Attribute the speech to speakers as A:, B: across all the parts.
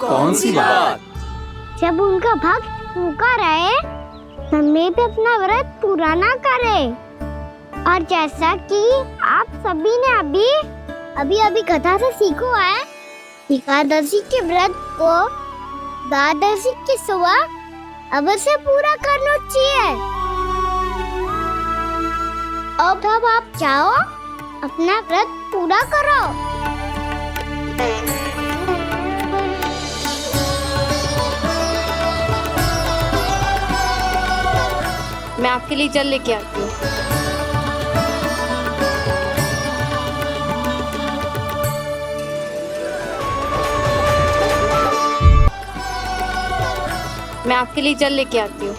A: कौन सी बात?
B: जब उनका भक्त भूखा रहे, हमें भी अपना व्रत पूरा ना करे। और जैसा कि आप सभी ने अभी कथा से सीखो है, एकादशी के व्रत को द्वादशी की सुबह अवश्य पूरा करना चाहिए। अब आप जाओ, अपना व्रत पूरा करो।
C: मैं आपके लिए जल लेके आती हूँ। मैं आपके लिए जल लेके आती हूँ।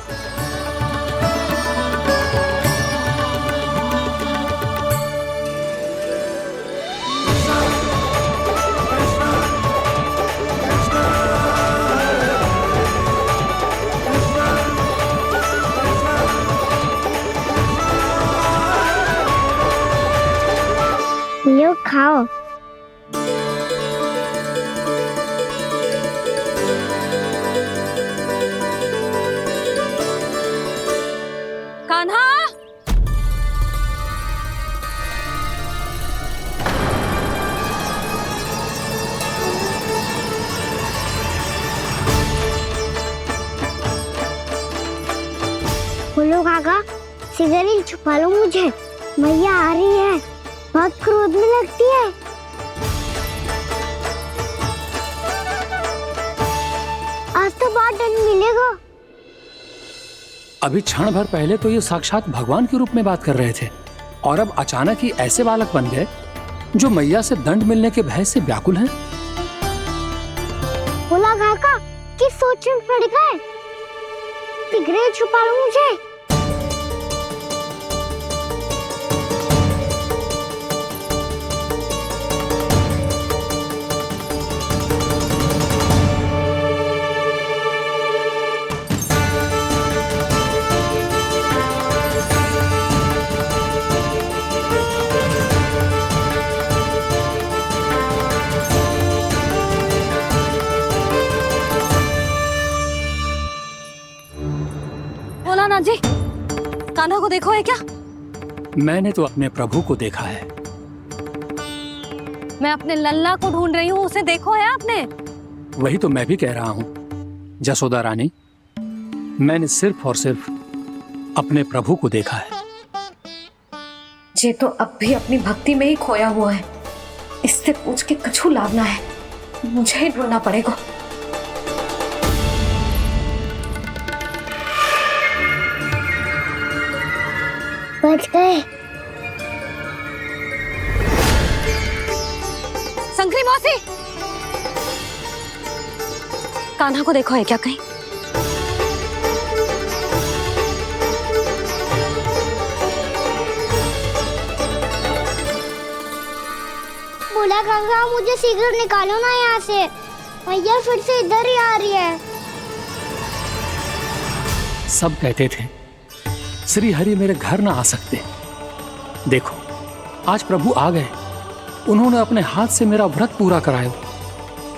B: लो खाओ।
C: कान्हा,
B: बोलो काका, सिगरेट छुपा लो मुझे, मैया आ रही है, बहुत क्रोध में लगती है। आज तो बहुत दंड मिलेगा।
A: अभी क्षण भर पहले तो ये साक्षात भगवान के रूप में बात कर रहे थे, और अब अचानक ही ऐसे बालक बन गए जो मैया से दंड मिलने के भय से व्याकुल हैं।
B: बोला काका, किस सोच में पड़ गए? सिगरेट छुपा लो मुझे।
C: भोलानाथ जी, कान्हा को देखो है क्या?
A: मैंने तो अपने प्रभु को देखा है।
C: मैं अपने लल्ला को ढूंढ रही हूँ, उसे देखो है आपने?
A: वही तो मैं भी कह रहा हूँ जसोदा रानी, मैंने सिर्फ और सिर्फ अपने प्रभु को देखा है।
C: ये तो अब भी अपनी भक्ति में ही खोया हुआ है, इससे पूछ के कछु लाभ ना है, मुझे ही ढूंढना पड़ेगा।
B: बच गए।
C: शंकरी मौसी, कान्हा को देखो है क्या कहीं?
B: बोला गंगा, मुझे सिगरेट निकालो ना यहाँ से, मैया फिर से इधर ही आ रही है।
A: सब कहते थे श्री हरि मेरे घर ना आ सकते। देखो आज प्रभु आ गए, उन्होंने अपने हाथ से मेरा व्रत पूरा कराया।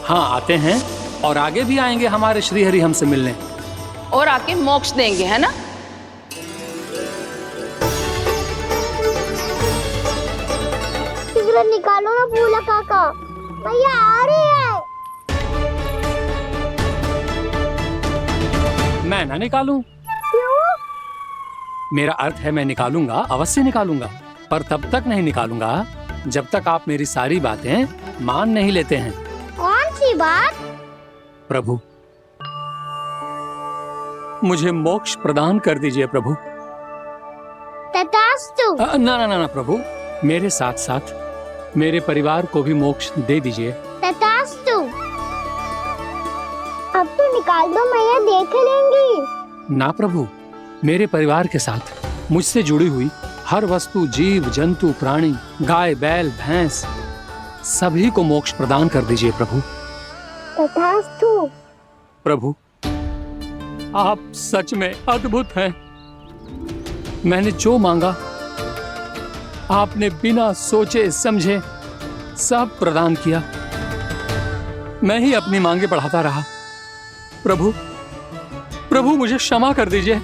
A: हाँ, आते हैं और आगे भी आएंगे हमारे श्री हरि हमसे मिलने,
D: और आके मोक्ष देंगे, है ना?
B: सिगरेट निकालो ना भोला काका, मैया आ रही है।
A: मैं ना निकालूं?
B: क्यों?
A: मेरा अर्थ है मैं निकालूंगा, अवश्य निकालूंगा, पर तब तक नहीं निकालूंगा जब तक आप मेरी सारी बातें मान नहीं लेते हैं।
B: कौन सी बात?
A: प्रभु, मुझे मोक्ष प्रदान कर दीजिए प्रभु।
B: तथास्तु।
A: ना ना ना ना प्रभु, मेरे साथ साथ मेरे परिवार को भी मोक्ष दे दीजिए।
B: तथास्तु। अब तो निकाल दो, मैया देख लेंगी।
A: ना प्रभु, मेरे परिवार के साथ मुझसे जुड़ी हुई हर वस्तु, जीव जंतु, प्राणी, गाय बैल भैंस, सभी को मोक्ष प्रदान कर दीजिए प्रभु।
B: तथास्तु।
A: प्रभु, आप सच में अद्भुत हैं। मैंने जो मांगा आपने बिना सोचे समझे सब प्रदान किया। मैं ही अपनी मांगे बढ़ाता रहा। प्रभु, प्रभु मुझे क्षमा कर दीजिए।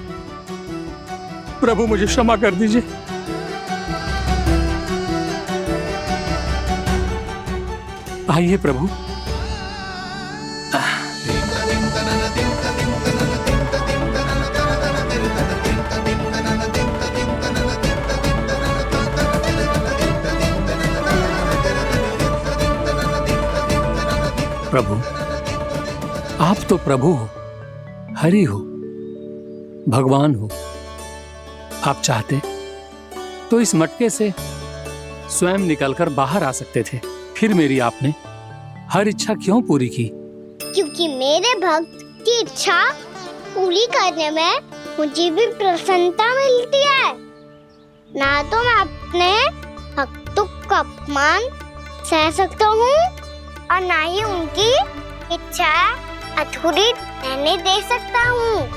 A: प्रभु मुझे क्षमा कर दीजिए। आइए प्रभु। प्रभु, आप तो प्रभु हो, हरि हो, भगवान हो। आप चाहते तो इस मटके से स्वयं निकलकर बाहर आ सकते थे, फिर मेरी आपने हर इच्छा क्यों पूरी की?
B: क्योंकि मेरे भक्त की इच्छा पूरी करने में मुझे भी प्रसन्नता मिलती है। ना तो मैं अपने भक्तों का अपमान सह सकता हूँ और ना ही उनकी इच्छा अधूरी रहने दे सकता हूँ।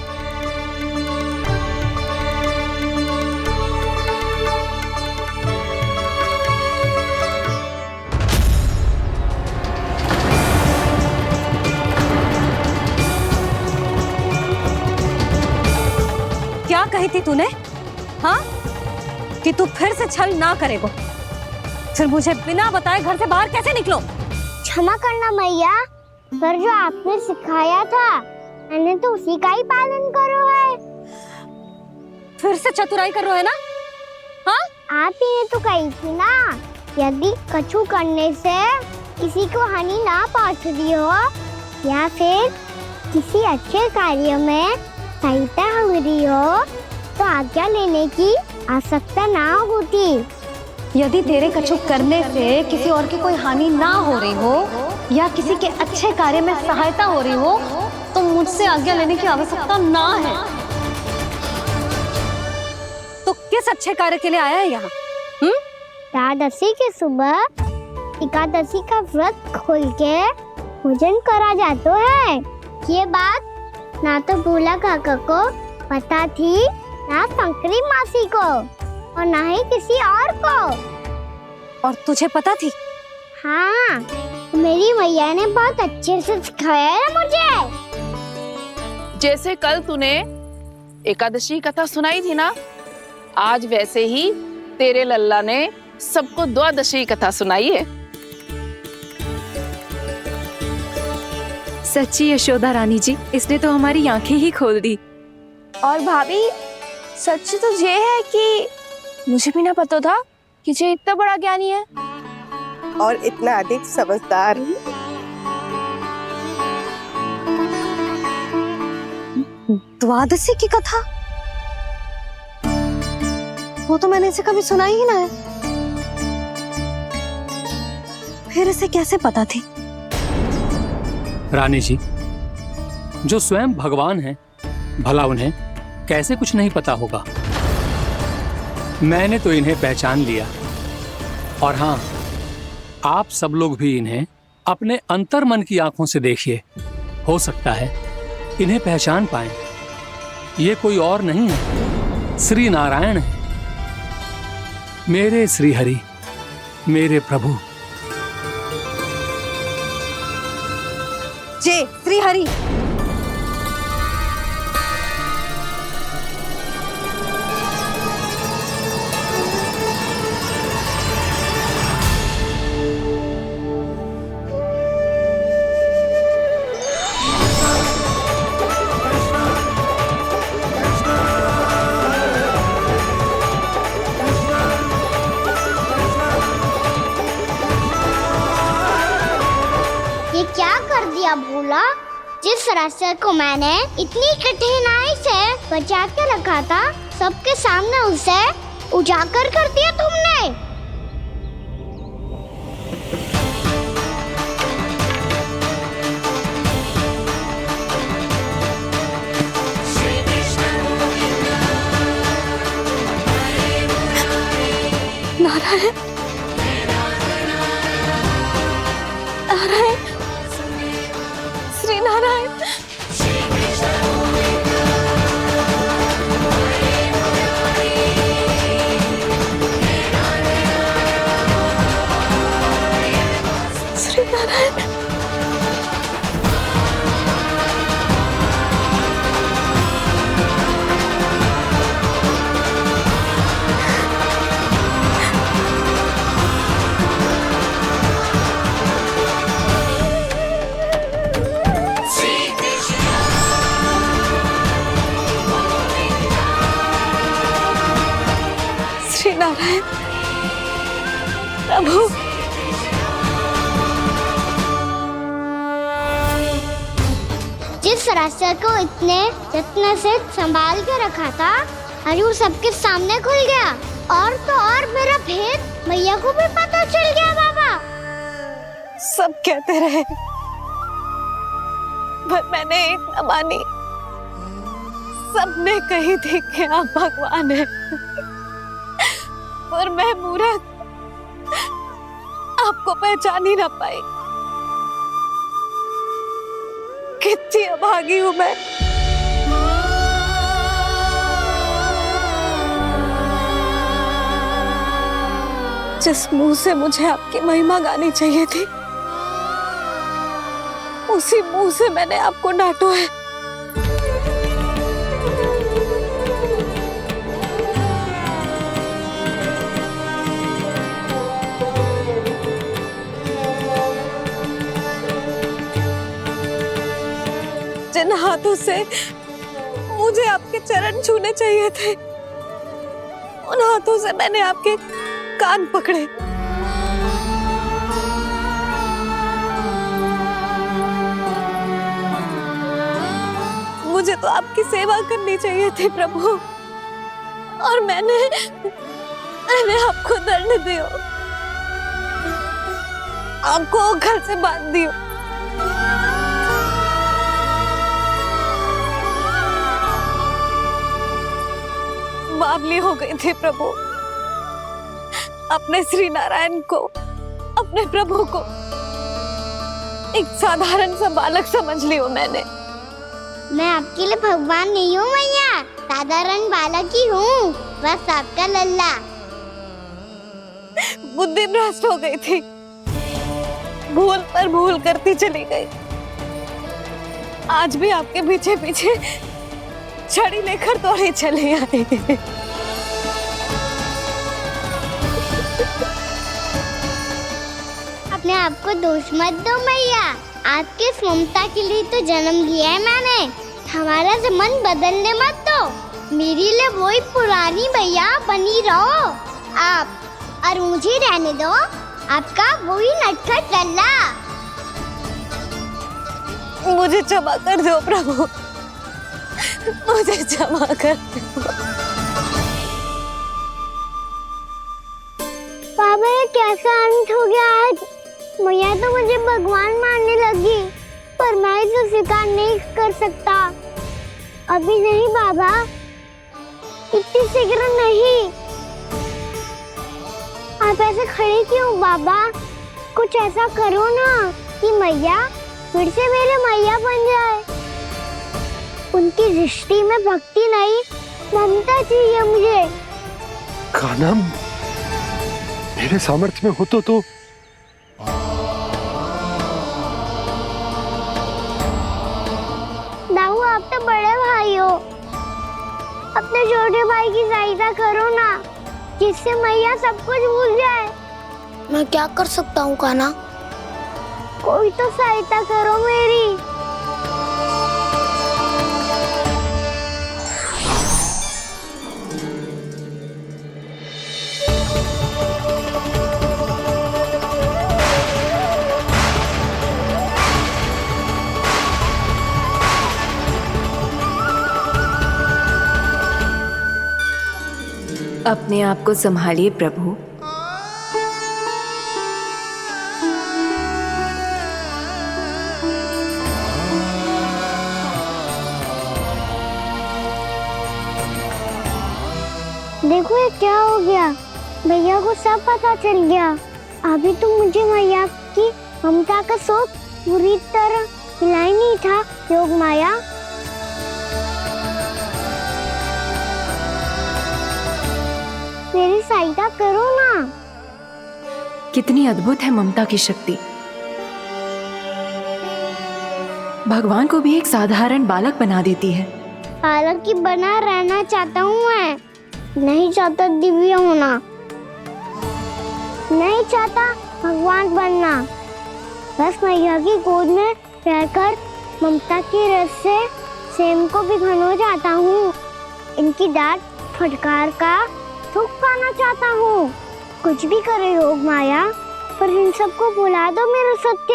C: क्या कही थी तूने? हाँ, कि तू फिर से छल ना करेगा। फिर मुझे बिना बताए घर से बाहर कैसे निकलो?
B: क्षमा करना मैया, पर जो आपने सिखाया था मैंने तो उसी का ही पालन करो है।
C: फिर से चतुराई कर रहे हो है ना? हाँ,
B: आप ही ने तो कही थी ना, यदि कछु करने से किसी को हानि ना पहुंचती हो या फिर किसी अच्छे कार्य में सहायता हो रही हो तो आज्ञा लेने की आवश्यकता ना होती।
C: यदि तेरे कछु करने से किसी और की कोई हानि ना हो रही हो या किसी के अच्छे कार्य में सहायता हो रही हो तो मुझसे आज्ञा लेने की आवश्यकता ना है। तो किस अच्छे कार्य के लिए आया है यहाँ?
B: एकादशी के सुबह एकादशी का व्रत खोल के भोजन करा जाता है। ये बात ना तो भोला काका को पता थी, ना शंकरी मासी को और ना ही किसी और को।
C: और तुझे पता थी?
B: हाँ, मेरी मैया ने बहुत अच्छे से सिखाया है मुझे।
D: जैसे कल तूने एकादशी कथा सुनाई थी ना, आज वैसे ही तेरे लल्ला ने सबको द्वादशी कथा सुनाई है।
E: सच्ची यशोदा रानी जी, इसने तो हमारी आंखें ही खोल दी।
F: और भाभी, सच तो ये है कि मुझे भी ना पता था कि ये इतना बड़ा ज्ञानी है
G: और इतना अधिक समझदार।
C: द्वादशी की कथा? वो तो मैंने इसे कभी सुना ही ना है। फिर इसे कैसे पता थी?
A: रानी जी, जो स्वयं भगवान हैं, भला उन्हें कैसे कुछ नहीं पता होगा? मैंने तो इन्हें पहचान लिया। और हाँ, आप सब लोग भी इन्हें अपने अंतर मन की आंखों से देखिए, हो सकता है इन्हें पहचान पाएं। ये कोई और नहीं है, श्री नारायण है, मेरे श्री हरि, मेरे प्रभु।
C: जय श्री हरि।
B: ये क्या कर दिया भोला? जिस रास्ते को मैंने इतनी कठिनाई से बचा के रखा था, सबके सामने उसे उजागर कर दिया तुमने।
C: नारायण, नारायण, श्री नारायण। श्री नारायण। प्रभु।
B: जिस रास्ते को इतने यत्न से संभाल के रखा था, आज वो सबके सामने खुल गया। और तो और मेरा भेद मैया को भी पता चल गया बाबा।
C: सब कहते रहे पर मैंने एक न मानी। सबने कही थी कि आप भगवान हैं, पर मैं मूर्ख आपको पहचान ही ना पाई। कितनी अभागी हूं मैं। जिस मुंह से मुझे आपकी महिमा गानी चाहिए थी, उसी मुंह से मैंने आपको डांटा है। जिन हाथों से मुझे आपके चरण छूने चाहिए थे, उन हाथों से मैंने आपके कान पकड़े। मुझे तो आपकी सेवा करनी चाहिए थी प्रभु, और मैंने आपको दंड दियो, आपको घर से बांध दियो। बावली हो गई थी प्रभु। अपने श्री नारायण को, अपने प्रभु को एक साधारण सा बालक समझ लियो मैंने।
B: मैं आपके लिए भगवान नहीं हूँ मैया, साधारण बालक ही हूँ, बस आपका लल्ला।
C: बुद्धि भ्रष्ट हो गई थी, भूल पर भूल करती चली गई। आज भी आपके पीछे पीछे छड़ी लेकर दौड़ी चली आई।
B: अपने आप को दोष मत दो मैया, आपके इस ममता के लिए तो जन्म लिया है मैंने। हमारा से मन बदलने मत दो, मेरे लिए वही पुरानी मैया बनी रहो आप, और मुझे रहने दो आपका वही नटखट लल्ला।
C: मुझे क्षमा कर दो प्रभु, मुझे क्षमा कर दो।
B: बाबा ये कैसा अंत हो गया आज? मैया तो मुझे भगवान मानने लगी, पर मैं इसे स्वीकार नहीं कर सकता। अभी नहीं बाबा, इतनी शीघ्र नहीं। आप ऐसे खड़े क्यों बाबा? कुछ ऐसा करो ना कि मैया फिर से मेरे मैया बन जाए। उनकी दृष्टि में भक्ति नहीं, ममता चाहिए मुझे।
H: कान्हा, मेरे सामर्थ्य में हो तो
B: दाऊ, आप तो बड़े भाई हो, अपने छोटे भाई की सहायता करो ना, जिससे मैया सब कुछ भूल जाए। मैं क्या कर सकता हूँ कान्हा? कोई तो सहायता करो मेरी।
E: अपने आप को संभालिए प्रभु।
B: देखो ये क्या हो गया, भैया को सब पता चल गया। अभी तो मुझे मैया की ममता का शौक पूरी तरह मिला ही नहीं था। योग माया, मेरी सहायता करो ना।
E: कितनी अद्भुत है ममता की शक्ति। भगवान को भी एक साधारण बालक बना देती है।
B: बालक की बना रहना चाहता हूँ मैं, नहीं चाहता दिव्य होना, नहीं चाहता भगवान बनना। बस मैया की गोद में रहकर ममता की रस से सेम को भी घनो चाहता हूँ। इनकी डांट फटकार का सुख पाना चाहता हूँ। कुछ भी करे योग माया, पर इन सबको भुला दो मेरा सत्य।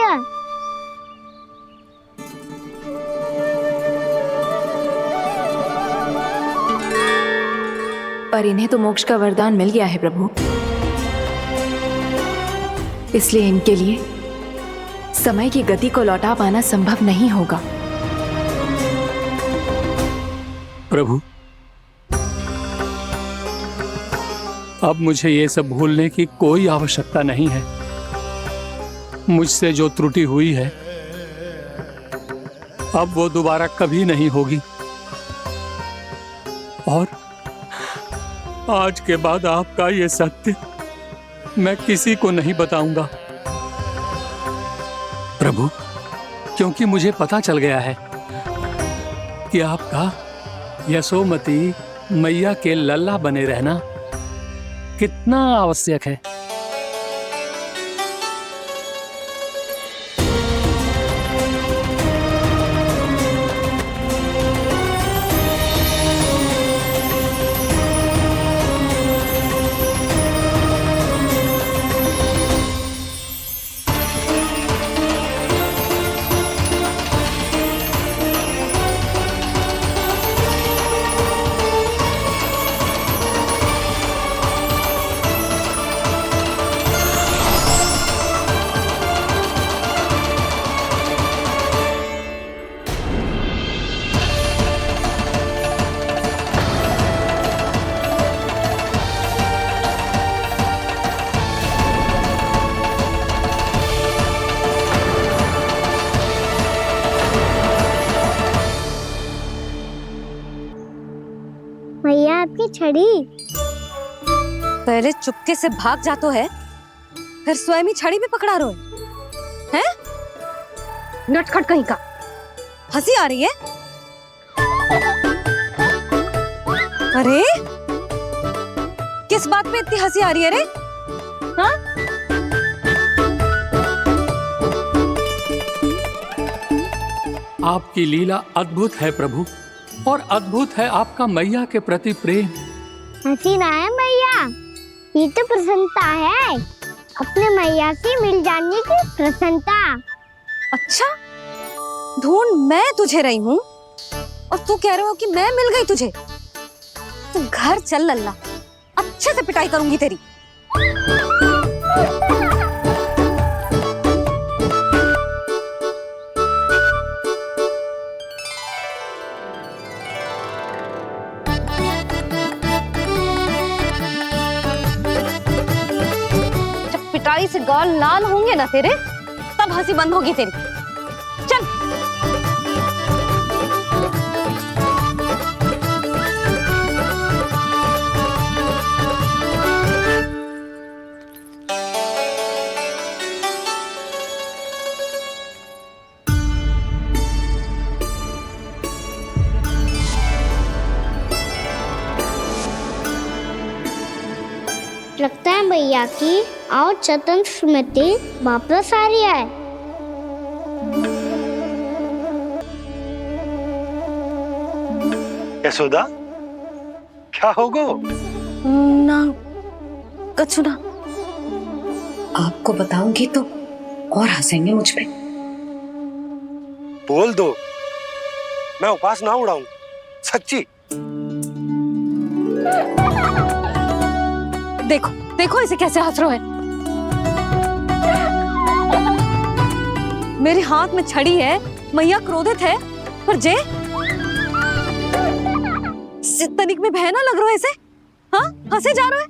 E: पर इन्हें तो मोक्ष का वरदान मिल गया है प्रभु, इसलिए इनके लिए समय की गति को लौटा पाना संभव नहीं होगा।
A: प्रभु, अब मुझे ये सब भूलने की कोई आवश्यकता नहीं है। मुझसे जो त्रुटि हुई है अब वो दोबारा कभी नहीं होगी, और आज के बाद आपका ये सत्य मैं किसी को नहीं बताऊंगा प्रभु, क्योंकि मुझे पता चल गया है कि आपका यशोमती मैया के लल्ला बने रहना कितना आवश्यक है।
B: मैया आपकी छड़ी।
C: पहले चुपके से भाग जातो है, फिर स्वयं ही छड़ी भी पकड़ा रो है? नटखट कहीं का। हंसी आ रही है? अरे किस बात पे इतनी हंसी आ रही है रे? हाँ?
A: आपकी लीला अद्भुत है प्रभु, और अद्भुत है आपका मैया के प्रति प्रेम।
B: हंसी ना है मैया, ये तो प्रसन्नता है, अपने मैया से मिल जाने की प्रसन्नता।
C: अच्छा, ढूंढ मैं तुझे रही हूँ और तू कह रहे हो कि मैं मिल गई तुझे। तू घर चल लल्ला, अच्छे से पिटाई करूंगी तेरी। जब पिटाई से गाल लाल होंगे ना तेरे, तब हंसी बंद होगी तेरी। चल।
B: लगता है मैया की और चतन स्मृति वापस आ रही है।
H: यशोदा, क्या होगो?
C: ना कछु ना।
I: आपको बताऊंगी तो और हंसेंगे मुझ पे।
H: बोल दो, मैं उपास ना उड़ाऊं, सच्ची।
C: देखो देखो इसे कैसे हंस रहा है। मेरे हाथ में छड़ी है, मैया क्रोधित है, पर जे तनिक में बहना लग रहा है इसे। हाँ, हंसे जा रहा है।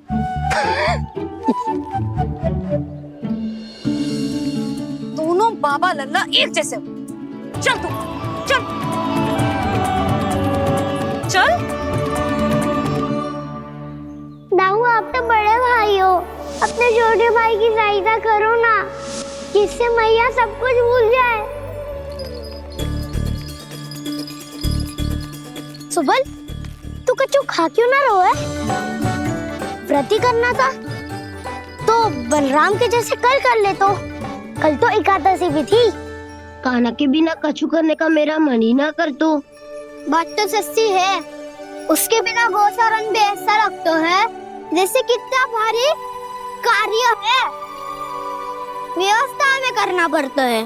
C: दोनों बाबा लल्ला एक जैसे हो। चल तू, चल चल।
B: दाऊ, आप तो बड़े भाई हो, अपने छोटे भाई की सहायता करो ना, जिससे मैया सब कुछ भूल जाए। सुबल, तू कच्चू खा क्यों ना रो है? व्रत ही करना था तो बलराम के जैसे कल कर ले। तो कल तो एकादशी भी थी।
J: कान्हा के बिना कछु करने का मेरा मन ही ना कर। तो
B: बात तो सच्ची है, उसके बिना गौसारन भी ऐसा लगता है जैसे कितना भारी कार्य है, व्यवस्था में करना पड़ता है।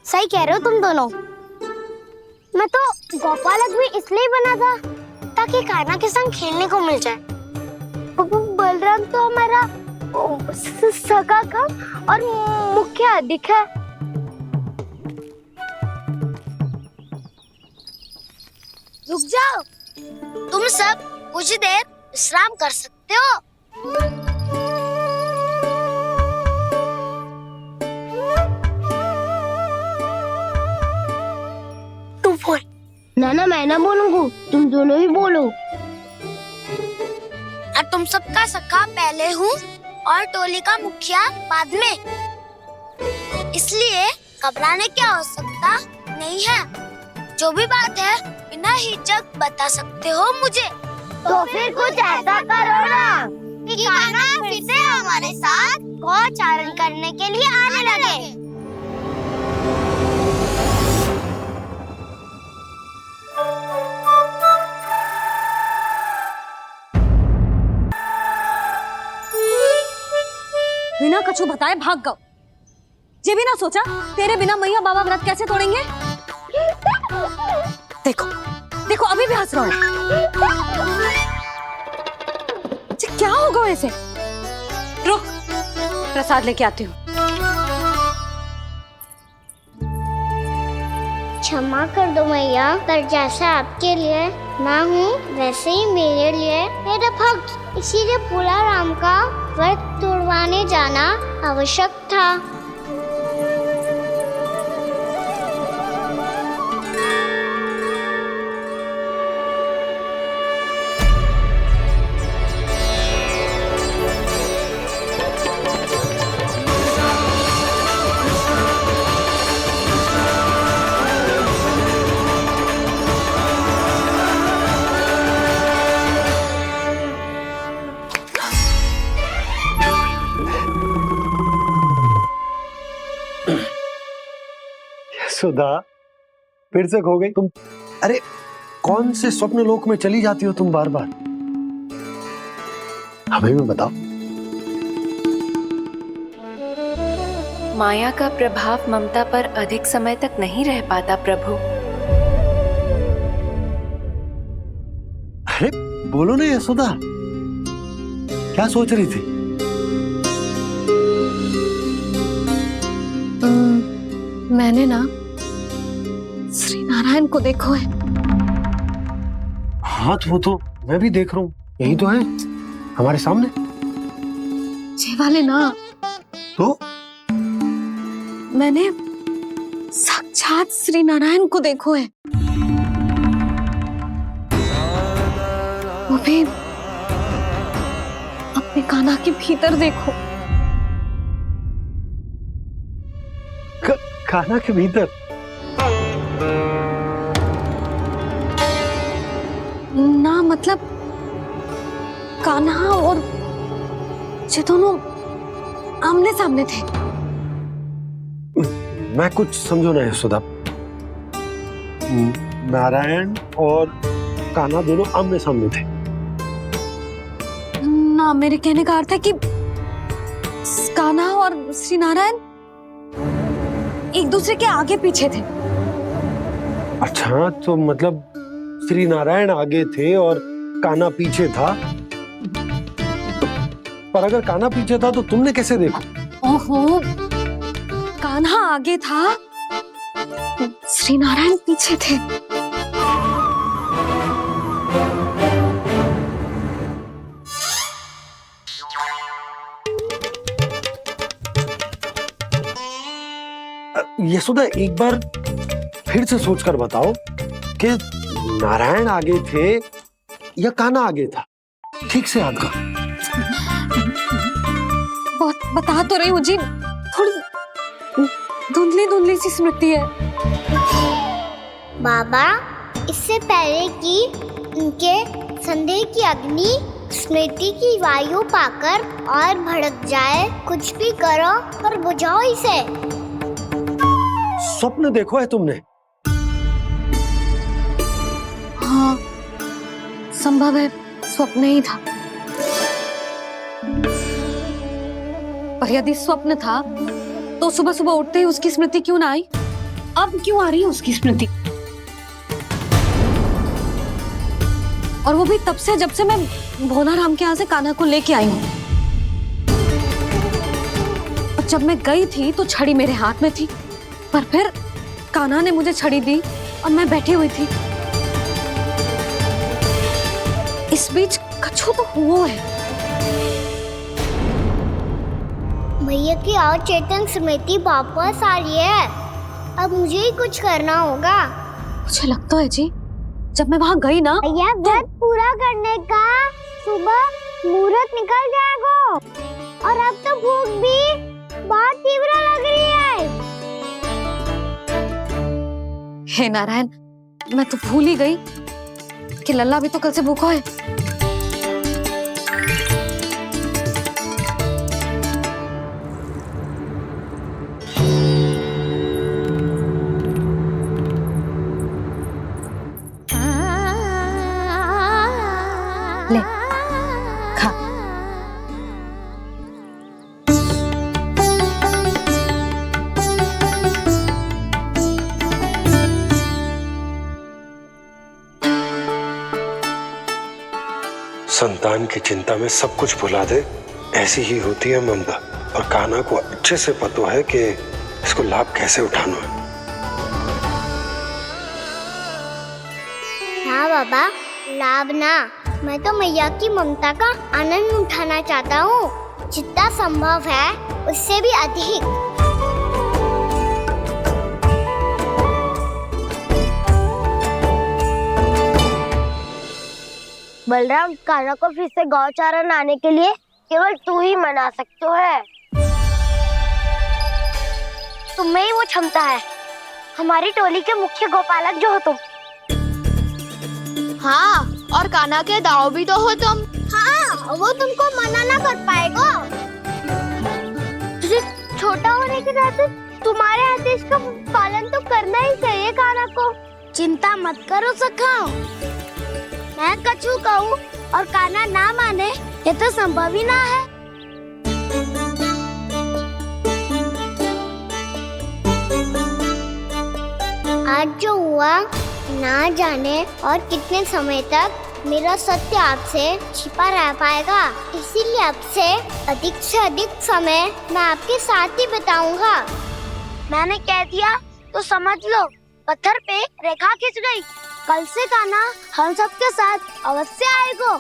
B: सही कह रहे हो तुम दोनों। मैं तो गोपालक भी इसलिए बना था ताकि कान्हा के संग खेलने को मिल जाए। बलराम तो हमारा सगा काम और मुख्य अधिक है। रुक जाओ, तुम सब कुछ देर विश्राम कर सकते हो। तू बोल।
J: ना मैं ना बोलूंगा, तुम दोनों ही बोलो।
B: और तुम सबका सखा पहले हूँ और टोली का मुखिया बाद में, इसलिए घबराने की आवश्यकता नहीं है। जो भी बात है बिना हिचक बता सकते हो मुझे। तो फिर कुछ ऐसा करो ना कि कान्हा फिर से हमारे साथ गौचारण करने के लिए आने लगे।
C: बिना कछु बताए भाग गओ। ये भी ना सोचा तेरे बिना मैया बाबा व्रत कैसे तोड़ेंगे। देखो देखो अभी भी हंस रहा है। क्या होगा वैसे? रुक, प्रसाद लेके आती हूँ।
B: क्षमा कर दो मैया, पर जैसा आपके लिए मैं हूँ वैसे ही मेरे लिए मेरा भक्त, इसीलिए भोला राम का व्रत तोड़वाने जाना आवश्यक था।
H: सुधा, फिर से खो गई तुम। अरे कौन से स्वप्न लोक में चली जाती हो तुम बार बार? हमें भी बताओ।
E: माया का प्रभाव ममता पर अधिक समय तक नहीं रह पाता प्रभु।
H: अरे बोलो ना यशोदा, क्या सोच रही थी?
C: मैंने ना श्री नारायण को देखो है।
H: हाँ तो वो तो मैं भी देख रहा हूँ, यही तो है हमारे सामने।
C: ये वाले ना,
H: तो
C: मैंने साक्षात श्री नारायण को देखो है, वो भी अपने कान्हा के भीतर देखो।
H: कान्हा के भीतर?
C: ना मतलब कान्हा और ये दोनों आमने सामने थे।
H: मैं कुछ समझो ना यशोदा। नारायण और कान्हा दोनों आमने सामने थे?
C: ना, मेरे कहने का अर्थ है कि कान्हा और श्री नारायण एक दूसरे के आगे पीछे थे।
H: अच्छा, तो मतलब श्री नारायण आगे थे और कान्हा पीछे था। पर अगर कान्हा पीछे था तो तुमने कैसे देखा?
C: ओहो, कान्हा आगे था, श्री नारायण पीछे थे।
H: यशोदा, एक बार फिर से सोचकर बताओ कि नारायण आगे थे या कान्हा आगे था? ठीक से याद करो।
C: बहुत बता तो रही हूँ जी, थोड़ी धुंधली धुंधली सी स्मृति है।
B: बाबा, इससे पहले कि उनके संदेह की अग्नि स्मृति की वायु पाकर और भड़क जाए, कुछ भी करो और बुझाओ इसे।
H: स्वप्न देखो है तुमने?
C: हाँ, संभव है स्वप्न ही था। और यदि स्वप्न था तो सुबह सुबह उठते ही उसकी स्मृति क्यों ना आई? अब क्यों आ रही है उसकी स्मृति? और वो भी तब से जब से मैं भोला राम के यहाँ से कान्हा को लेके आई हूँ। और जब मैं गई थी तो छड़ी मेरे हाथ में थी, पर फिर कान्हा ने मुझे छड़ी दी और मैं बैठी हुई थी। इस बीच कछु तो हुआ है।
B: भैया की और चेतन स्मृति वापस आ रही है। अब मुझे ही कुछ करना होगा।
C: मुझे लगता है जी, जब मैं वहां गई ना,
B: भैया व्रत पूरा करने का सुबह मुहूर्त निकल जाएगा और अब तो भूख भी बहुत तीव्र लग रही है।
C: हे नारायण, मैं तो भूल ही गई कि लल्ला भी तो कल से भूखा है। ले खा।
H: संतान की चिंता में सब कुछ भुला दे, ऐसी ही होती है ममता। और कान्हा को अच्छे से पता है कि इसको लाभ कैसे उठाना है।
B: हाँ बाबा, लाभ ना, मैं तो मैया की ममता का आनंद उठाना चाहता हूँ, जितना संभव है उससे भी अधिक।
J: बलराम, कान्हा को फिर से गौचारण आने के लिए केवल तू ही मना सकते है। तुम में ही वो क्षमता है, हमारी टोली के मुख्य गोपालक जो हो तुम।
F: हाँ, और कान्हा के दाव भी तो हो तुम।
B: हाँ, वो तुमको मना ना कर पाएगा। तुझे छोटा होने के नाते तुम्हारे आदेश का पालन तो करना ही चाहिए कान्हा को। चिंता मत करो सखा, मैं कछु कहूँ और कान्हा ना माने, ये तो संभव ही ना है। आज जो हुआ ना जाने और कितने समय तक मेरा सत्य आपसे छिपा रह पाएगा, इसीलिए अब से अधिक समय मैं आपके साथ ही बिताऊंगा। मैंने कह दिया तो समझ लो, पत्थर पे रेखा खिंच गई। कल से कान्हा हम सबके साथ अवश्य आएगा।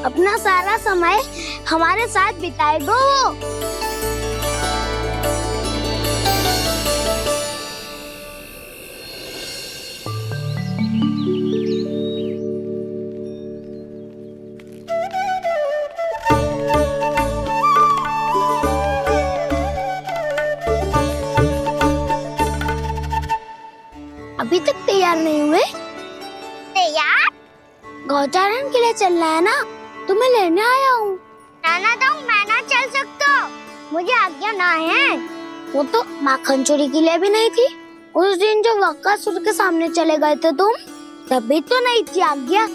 B: अपना सारा समय हमारे साथ बिताएगा वो। अभी तक तैयार नहीं हुए? तैयार? गौचारण के लिए चलना है ना, तुम्हें लेने आया हूँ। नाना दाऊ, मैं ना चल सकता, मुझे आज्ञा ना है। वो तो माखन चोरी के लिए भी नहीं थी। उस दिन जो बकासुर के सामने चले गए थे तुम, तभी तो नहीं थी आज्ञा।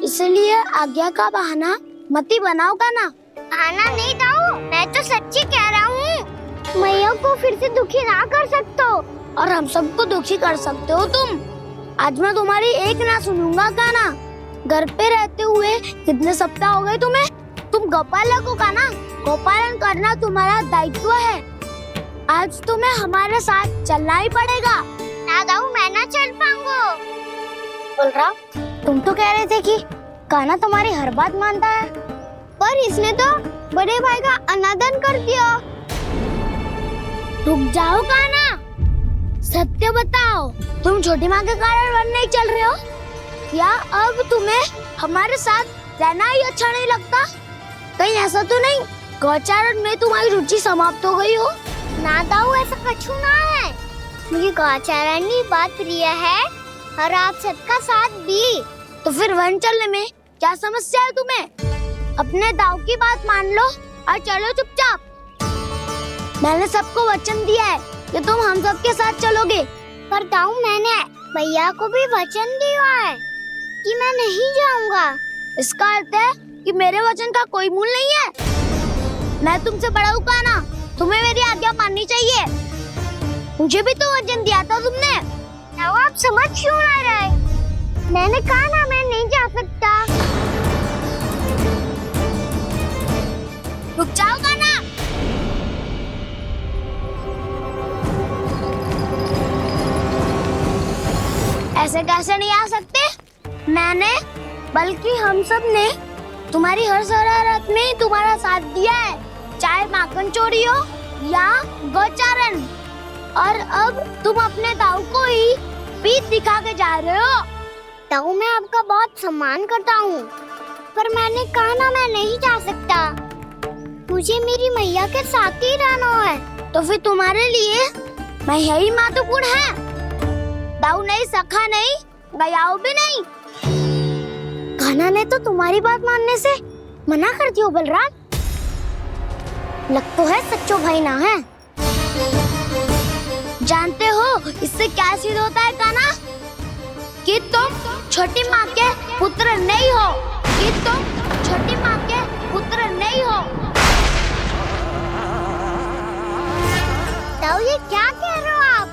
B: इसलिए आज्ञा का बहाना मत ही बनाओ ना। बहाना नहीं दाऊ, मैं तो सच्ची कह रहा हूँ। मैया को फिर से दुखी ना कर सकते हो और हम सबको दुखी कर सकते हो तुम। आज मैं तुम्हारी एक ना सुनूंगा कान्हा। घर पे रहते हुए कितने सप्ताह हो गए तुम्हें? तुम गोपालक हो कान्हा, गोपालन करना तुम्हारा दायित्व है। आज तुम्हें हमारे साथ चलना ही पड़ेगा। ना दाऊ, मैं ना चल पाऊंगा। बलराम, तुम तो कह रहे थे कि कान्हा तुम्हारी हर बात मानता है, पर इसने तो बड़े भाई का अनादर कर दिया। रुक जाओ कान्हा, सत्य बताओ, तुम छोटी माँ के कारण वन नहीं चल रहे हो या अब तुम्हें हमारे साथ रहना ही अच्छा नहीं लगता? कहीं ऐसा तो नहीं गौचारण में तुम्हारी रुचि समाप्त हो गई हो? ना दाऊ, ऐसा कछु ना है। मुझे गौचारण ही बात प्रिय है और आप सबका साथ भी। तो फिर वन चलने में क्या समस्या है तुम्हें? अपने दाऊ की बात मान लो और चलो चुपचाप। मैंने सबको वचन दिया है कि तुम हम सबके साथ चलोगे। पर दाऊ, मैंने भैया को भी वचन दिया है कि मैं नहीं जाऊंगा। इसका अर्थ है कि मेरे वचन का कोई मूल नहीं है। मैं तुमसे बड़ा हूँ काना, तुम्हें मेरी आज्ञा माननी चाहिए। मुझे भी तो वचन दिया था तुमने। अब आप समझ क्यों आ रहे? मैंने कहा ना मैं नहीं जा सकता। रुक जाओ काना। ऐसे कैसे नहीं आ सकते? मैंने बल्कि हम सब ने तुम्हारी हर शरारत में तुम्हारा साथ दिया है, चाहे माखन चोरी हो या गौचारण। और अब तुम अपने ताऊ को ही पीठ दिखा के जा रहे हो। ताऊ मैं आपका बहुत सम्मान करता हूँ, पर मैंने कहा ना मैं नहीं जा सकता। मुझे मेरी मैया के साथ ही रहना है। तो फिर तुम्हारे लिए मैं यही महत्वपूर्ण है। ताऊ नहीं, सखा नहीं, गयाऊ भी नहीं। कान्हा ने तो तुम्हारी बात मानने से मना कर दियो बलराम। लग तो है सच्चो भाई ना है। जानते हो इससे क्या सिद्ध होता है कान्हा? कि तुम छोटी माँ के पुत्र नहीं हो, कि तुम छोटी माँ के पुत्र नहीं हो। ताऊ ये क्या कह रहे हो आप?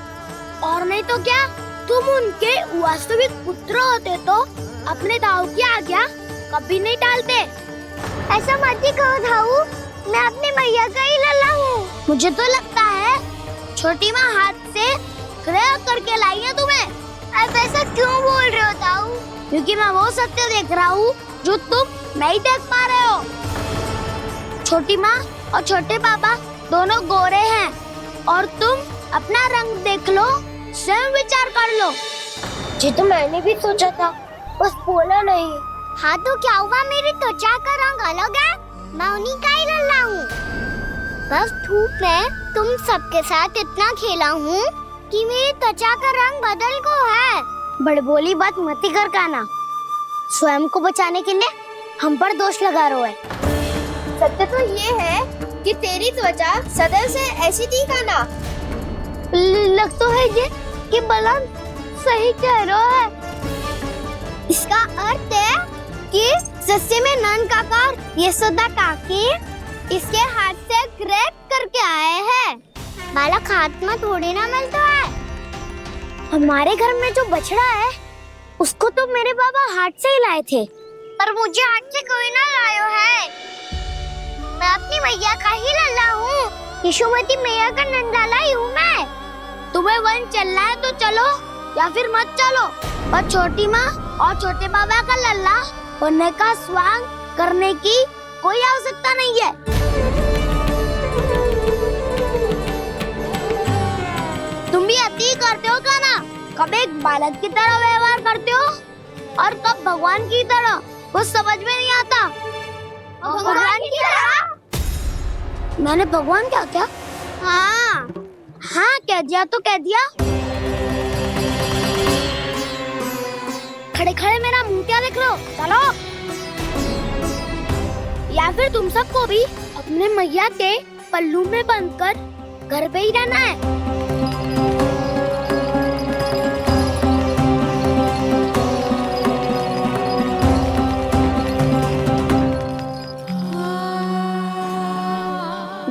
B: और नहीं तो क्या, तुम उनके वास्तविक पुत्र होते तो अपने ताऊ की आज्ञा कभी नहीं टालते। ऐसा मत ही कहो ताऊ, मैं अपनी मैया का ही लल्ला हूँ। मुझे तो लगता है छोटी माँ हाथ से ग्रह करके लाई है तुम्हें। आप ऐसा क्यों बोल रहे हो ताऊ? क्योंकि मैं वो सत्य देख रहा हूँ जो तुम नहीं देख पा रहे हो। छोटी माँ और छोटे पापा दोनों गोरे हैं और तुम अपना रंग देख लो, स्वयं विचार कर लो।
J: जी तो मैंने भी सोचा था, बस बोला नहीं।
B: हाँ तो क्या हुआ, मेरी त्वचा का रंग अलग है, मैं उन्हीं का ही लल्ला हूँ। बस धूप में तुम सबके साथ इतना खेला हूँ कि मेरी त्वचा का रंग बदल को है। बड़बोली बात मत ही कर कान्हा। स्वयं को बचाने के लिए हम पर दोष लगा रहे है।
F: सत्य तो ये है कि तेरी त्वचा सदैव से ऐसी थी कान्हा।
B: लग तो है ये कि बलराम सही कह रहा है। इसका अर्थ है कि सस्ते में नंद काका और यशोदा काकी इसके हाथ से ग्रेट करके आए हैं। बालक हाथ में थोड़ी ना मिलता है। हमारे घर में जो बछड़ा है उसको तो मेरे बाबा हाथ से ही लाए थे, पर मुझे हाथ से कोई ना लायो है। मैं अपनी मैया का ही लल्ला हूँ, यशोमती मैया का नंदलाला ही हूँ मैं। तुम्हें वन चलना है तो चलो या फिर मत चलो, पर छोटी माँ और छोटे बाबा का लल्ला बनने का स्वांग करने की कोई आवश्यकता नहीं है। तुम भी अति करते हो कान्हा, कब एक बालक की तरह व्यवहार करते हो और कब भगवान की तरह, कुछ समझ में नहीं आता। भगवान की तरह? मैंने भगवान क्या किया? हाँ हाँ कह दिया तो कह दिया। खड़े खड़े मेरा मुंह क्या देख लो, चलो। या फिर तुम सबको भी अपने मैया के पल्लू में बंधकर घर पे ही रहना है।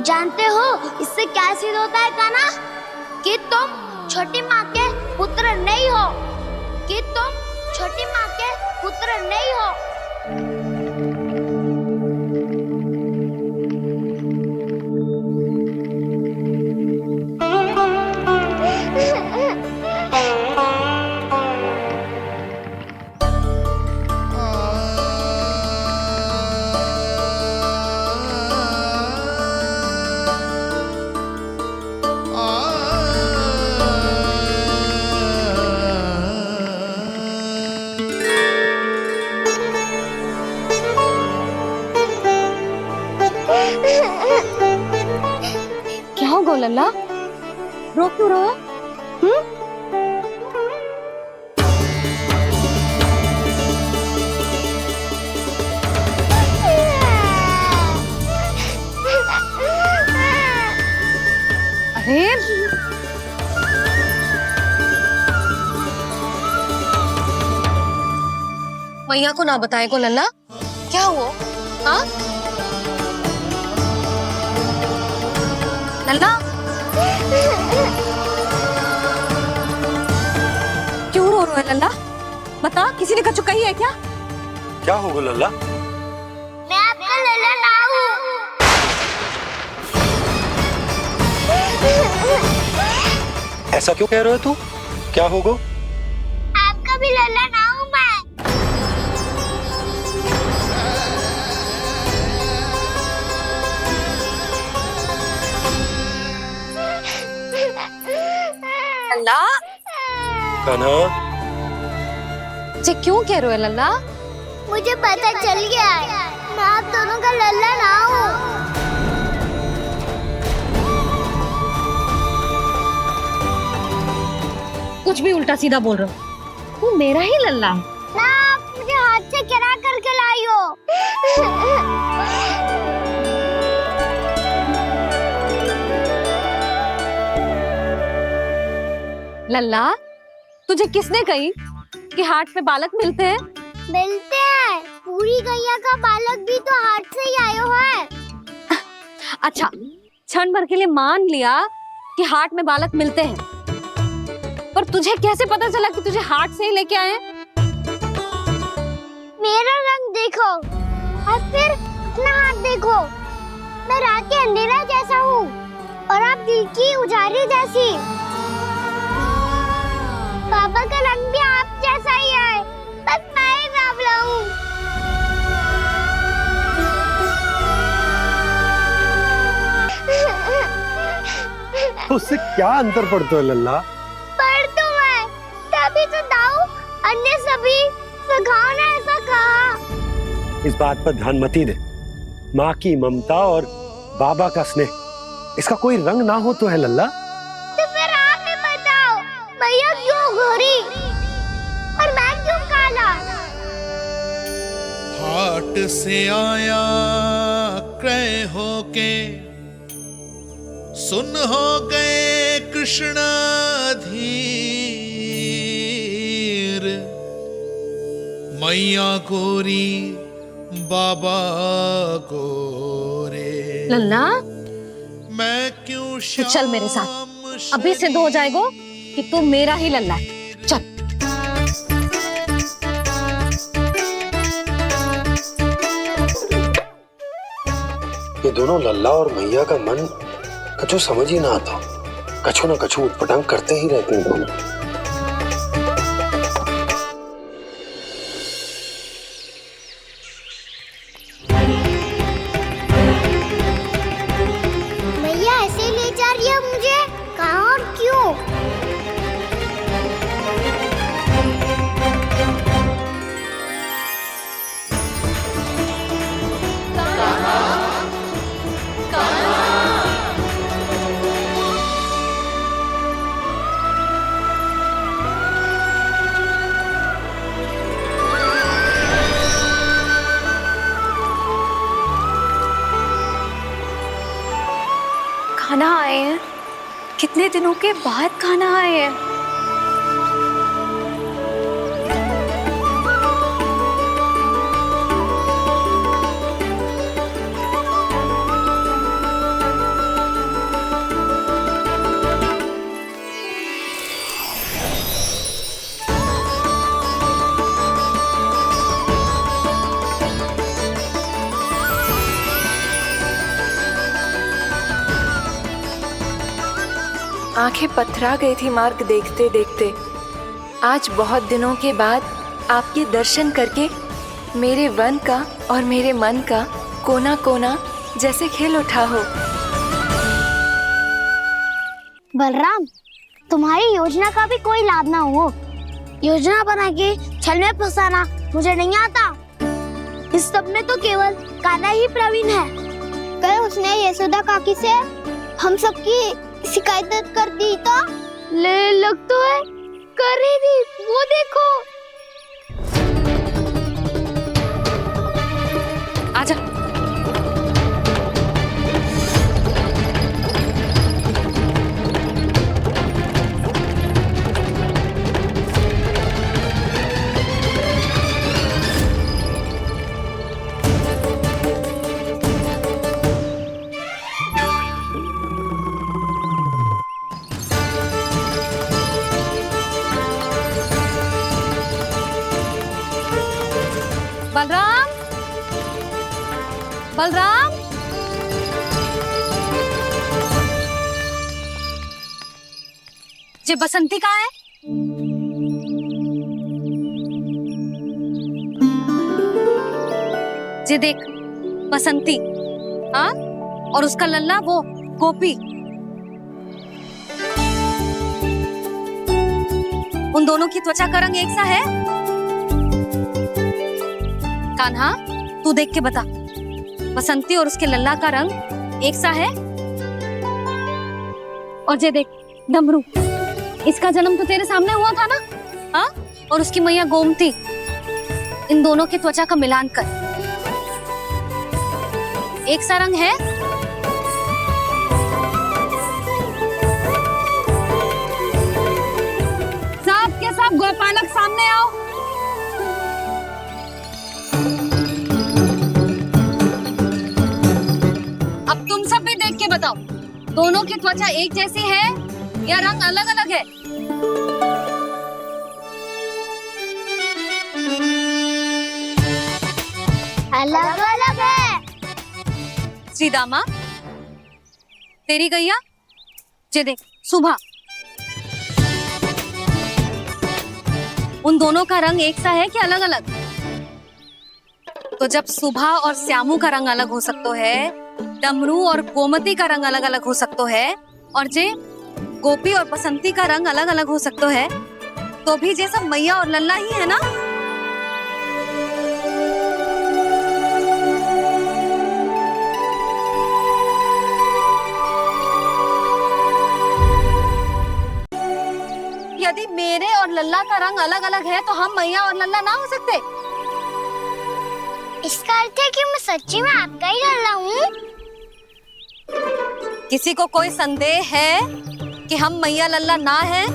B: जानते हो इससे क्या सिद्ध होता है कान्हा? कि तुम छोटी माँ के पुत्र नहीं हो, कि तुम छोटी माँ के पुत्र नहीं हो।
C: क्या हो लल्ला, रो क्यों रहा? अरे मैया को ना बताए को लल्ला, क्या हुआ? हाँ लल्ला क्यों रो रहे हो लल्ला? बता, किसी ने कछु कही है क्या?
H: क्या होगा लल्ला?
B: मैं आपका लल्ला ना हूँ।
H: ऐसा क्यों कह रहे हो तू? क्या होगा?
B: आपका भी लल्ला ना हूँ मैं।
C: लल्ला
H: कान्हा,
C: जी क्यों कह रहे हो लल्ला?
B: मुझे पता चल गया है, मैं आप दोनों का लल्ला ना हूँ।
C: कुछ भी उल्टा सीधा बोल रहे हो। तू मेरा ही लल्ला है।
B: ना, आप मुझे हाथ से गिरा करके लाई हो।
C: लल्ला, तुझे किसने कही कि हाट में बालक मिलते हैं?
B: मिलते हैं, पूरी गैया का बालक भी तो हाट से ही आयो है।
C: अच्छा, क्षण भर के लिए मान लिया कि हाट में बालक मिलते हैं, पर तुझे कैसे पता चला कि तुझे हाट से ही लेके आए हैं?
B: मेरा रंग देखो और फिर अपना हाथ देखो। मैं रात के अंधेरा जैसा हूँ और आप दिल की उजाली जैसी। पापा का रंग भी आप जैसा ही है, बस मैं ही बावला हूँ।
H: तो उससे क्या अंतर पड़ता है लल्ला?
B: पर तो मैं तभी तो दाऊ अन्य सभी सखाओ ने ऐसा कहा।
H: इस बात पर ध्यान मत ही दे। माँ की ममता और बाबा का स्नेह, इसका कोई रंग ना हो तो है लल्ला?
B: तो फिर आप ही बताओ, भैया क्यों गोरी और मैं क्यों काला?
K: हाट से आया क्रय होके, सुन हो गए कृष्ण धीर, मैया गोरी बाबा गोरे।
C: लल्ला,
K: मैं क्यों
C: तू चल मेरे साथ, अभी सिद्ध हो जाएगा कि तू मेरा ही लल्ला है। चल।
H: ये दोनों लल्ला और मैया का मन कछु समझ ही ना आता। कछु ना कछु उटपटांग करते ही रहते हैं दोनों।
B: भैया ऐसे ले जा रही है मुझे, कहाँ और क्यों?
E: खाना आए हैं, कितने दिनों के बाद खाना आए हैं। आंखें पथरा गई थी मार्ग देखते देखते। आज बहुत दिनों के बाद आपके दर्शन करके मेरे वन का और मेरे मन का कोना कोना जैसे खिल उठा हो।
B: बलराम, तुम्हारी योजना का भी कोई लाभ ना हो। योजना बना के छल में फंसाना मुझे नहीं आता। इस सब में तो केवल कान्हा ही प्रवीण है। कल उसने यशोदा काकी से हम सबकी शिकायत कर दी तो ले लग तो है कर ही दी, वो देखो।
C: आजा। बलराम, बलराम, ये बसंती कहाँ है? ये देख बसंती, हाँ, और उसका लल्ला वो गोपी। उन दोनों की त्वचा का रंग एक सा है? कान्हा, तू देख के बता, बसंती और उसके लल्ला का रंग एक सा है? और ये देख डमरू, इसका जन्म तो तेरे सामने हुआ था ना, हाँ? और उसकी मैया गोमती, इन दोनों की त्वचा का मिलान कर, एक सा रंग है? सब के सब गोपालक सामने आओ। अब तुम सब भी देख के बताओ, दोनों की त्वचा एक जैसी है या रंग अलग अलग है?
B: अलग अलग है।
C: श्रीदामा, तेरी गैया, ये देख सुभा, उन दोनों का रंग एक सा है कि अलग अलग? तो जब सुभा और श्यामू का रंग अलग हो सकता है, डमरू और गोमती का रंग अलग अलग हो सकता है, और जे गोपी और बसंती का रंग अलग अलग हो सकता है, तो भी जे सब मैया और लल्ला ही है ना? यदि मेरे और लल्ला का रंग अलग अलग है तो हम मैया और लल्ला ना हो सकते?
B: इसका अर्थ है कि मैं सच्ची में आपका ही लल्ला हूँ?
C: किसी को कोई संदेह है कि हम मैया लल्ला ना हैं?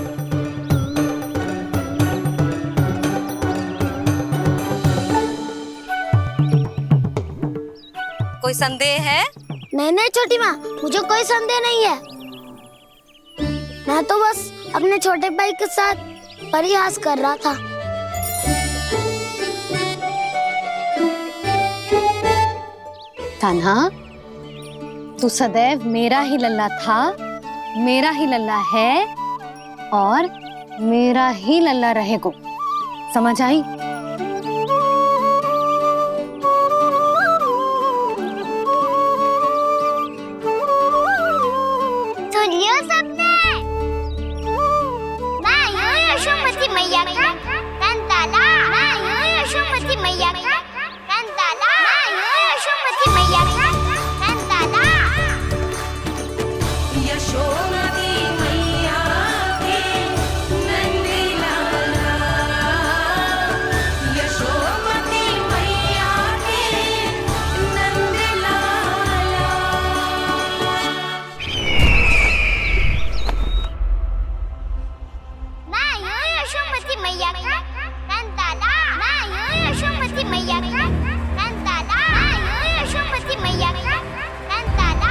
C: कोई संदेह है?
B: नहीं नहीं छोटी माँ, मुझे कोई संदेह नहीं है। मैं तो बस अपने छोटे भाई के साथ परिहास कर रहा था।
C: कान्हा, तू सदैव मेरा ही लल्ला था, मेरा ही लल्ला है और मेरा ही लल्ला रहेगा। समझ आई?
B: सुनियो सबने, मैं हूँ यशोमती मैया का कंताला, मैं हूँ यशोमती मैया का कंताला, मैं हूँ यशोमती मैया का कंताला।
E: यशोमती मैया के नंदी लाला, यशोमती मैया के नंदी लाला।
B: मैं हूँ यशोमती मैया का कंताला, मैं हूँ यशोमती मैया का कंताला, मैं हूँ यशोमती मैया का कंताला।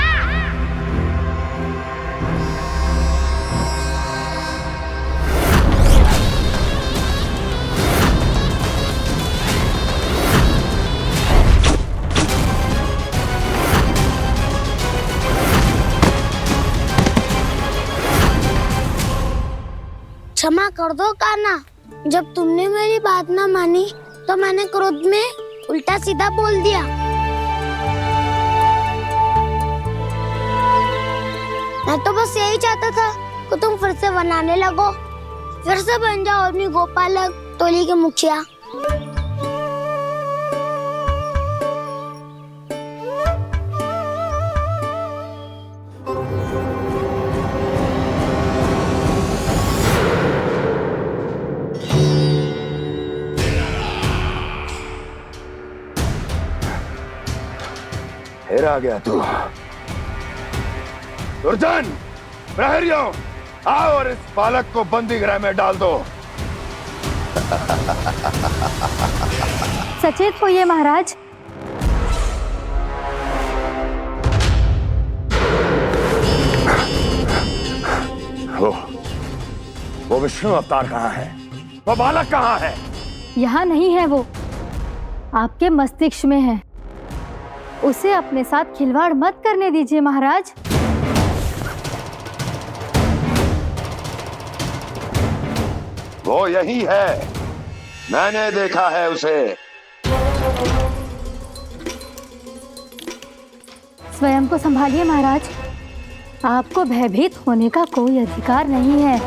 B: क्षमा कर दो कान्हा, जब तुमने मेरी बात ना मानी तो मैंने क्रोध में उल्टा सीधा बोल दिया। मैं तो बस यही चाहता था कि तुम फिर से बनाने लगो, फिर से बन जाओ अपनी गोपालक टोली के मुखिया।
L: फिर आ गया तू। दुर्जन, प्रहरियों, आओ और इस बालक को बंदी गृह में डाल दो।
C: सचेत होइए महाराज।
L: वो विष्णु अवतार कहाँ है? वो बालक कहाँ है?
C: यहाँ नहीं है वो।
M: आपके मस्तिष्क में है। उसे अपने साथ खिलवाड़ मत करने दीजिए महाराज।
L: वो यही है, मैंने देखा है उसे।
M: स्वयं को संभालिए महाराज, आपको भयभीत होने का कोई अधिकार नहीं है।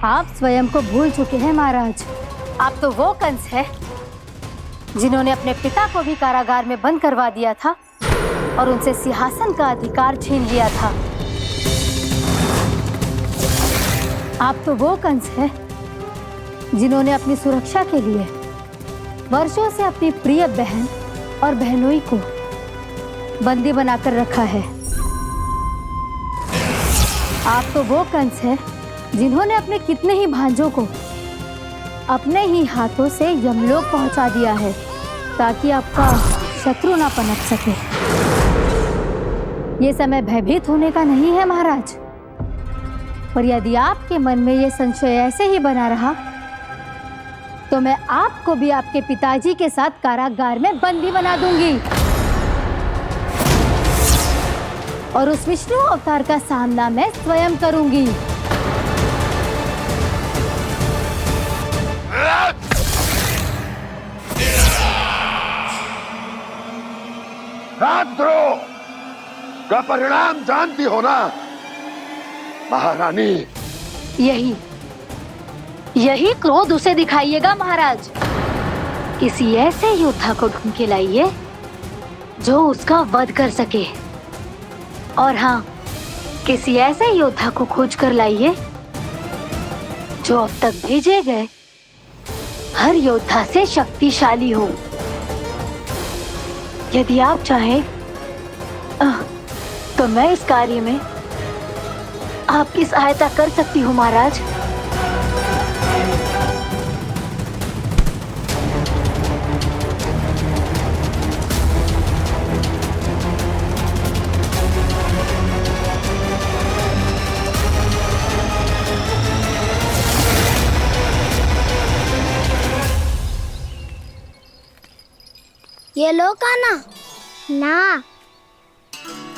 M: आप स्वयं को भूल चुके हैं महाराज। आप तो वो कंस है जिन्होंने अपने पिता को भी कारागार में बंद करवा दिया था और उनसे सिंहासन का अधिकार छीन लिया था। आप तो वो कंस है जिन्होंने अपनी सुरक्षा के लिए वर्षों से अपनी प्रिय बहन और बहनोई को बंदी बनाकर रखा है। आप तो वो कंस है जिन्होंने अपने कितने ही भांजों को अपने ही हाथों से यमलोक पहुंचा दिया है ताकि आपका शत्रु ना पनप सके। ये समय भयभीत होने का नहीं है महाराज, पर यदि आपके मन में ये संशय ऐसे ही बना रहा तो मैं आपको भी आपके पिताजी के साथ कारागार में बंदी बना दूंगी और उस विष्णु अवतार का सामना मैं स्वयं करूंगी।
L: राजद्रोह का परिणाम जानती हो ना महारानी?
M: यही क्रोध उसे दिखाइएगा महाराज। किसी ऐसे योद्धा को ढूंढ के लाइए जो उसका वध कर सके, और हाँ, किसी ऐसे योद्धा को खोज कर लाइए जो अब तक भेजे गए हर योद्धा से शक्तिशाली हो। यदि आप चाहें तो मैं इस कार्य में आपकी सहायता कर सकती हूँ महाराज।
B: ये लो काना। ना,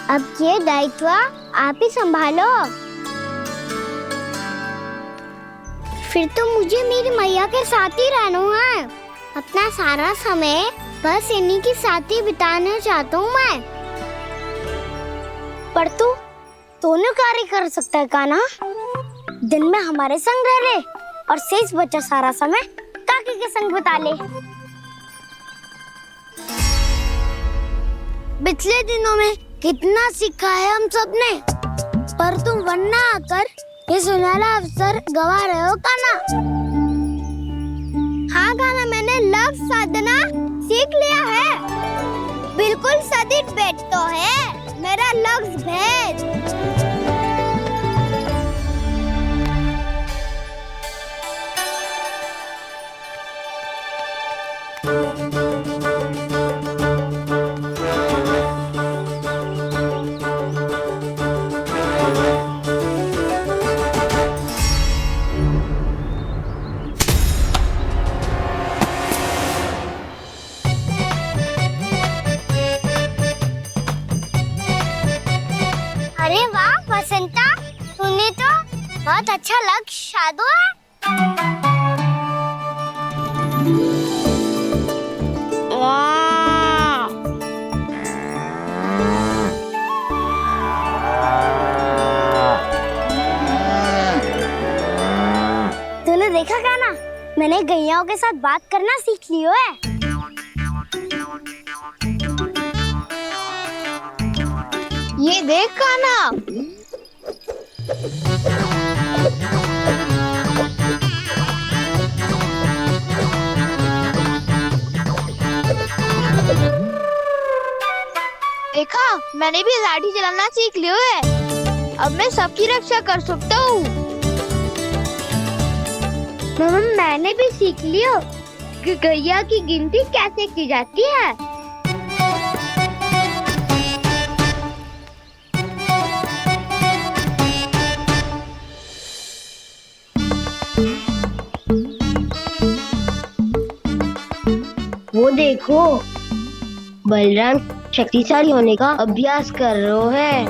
B: अब ये दायित्व आप ही संभालो। फिर तो मुझे मेरी मैया के साथ ही रहना है। अपना सारा समय बस इन्हीं के साथ ही बिताना चाहता हूँ मैं। पर तू दोनों कार्य कर सकता है काना। दिन में हमारे संग रह ले और शेष बचा सारा समय काकी के संग बिता ले। पिछले दिनों में कितना सीखा है हम सब ने, पर तुम वरना आकर ये सुनहरा अवसर गवा रहे हो काना। हाँ काना, मैंने लक्ष्य साधना सीख लिया है। बिल्कुल सदित भेद तो है मेरा लक्ष्य भेद। अरे वाह बसंता, तूने तो बहुत अच्छा लक्ष्य साधा है। वाह, तूने देखा क्या ना, मैंने गैयाओं के साथ बात करना सीख लियो है। ये देख काना,
F: देखा, मैंने भी लाठी चलाना सीख लियो है। अब मैं सबकी रक्षा कर सकता हूँ।
B: मैंने भी सीख लियो कि गैया की गिनती कैसे की जाती है।
J: देखो, बलराम शक्तिशाली होने का अभ्यास कर रहे हैं।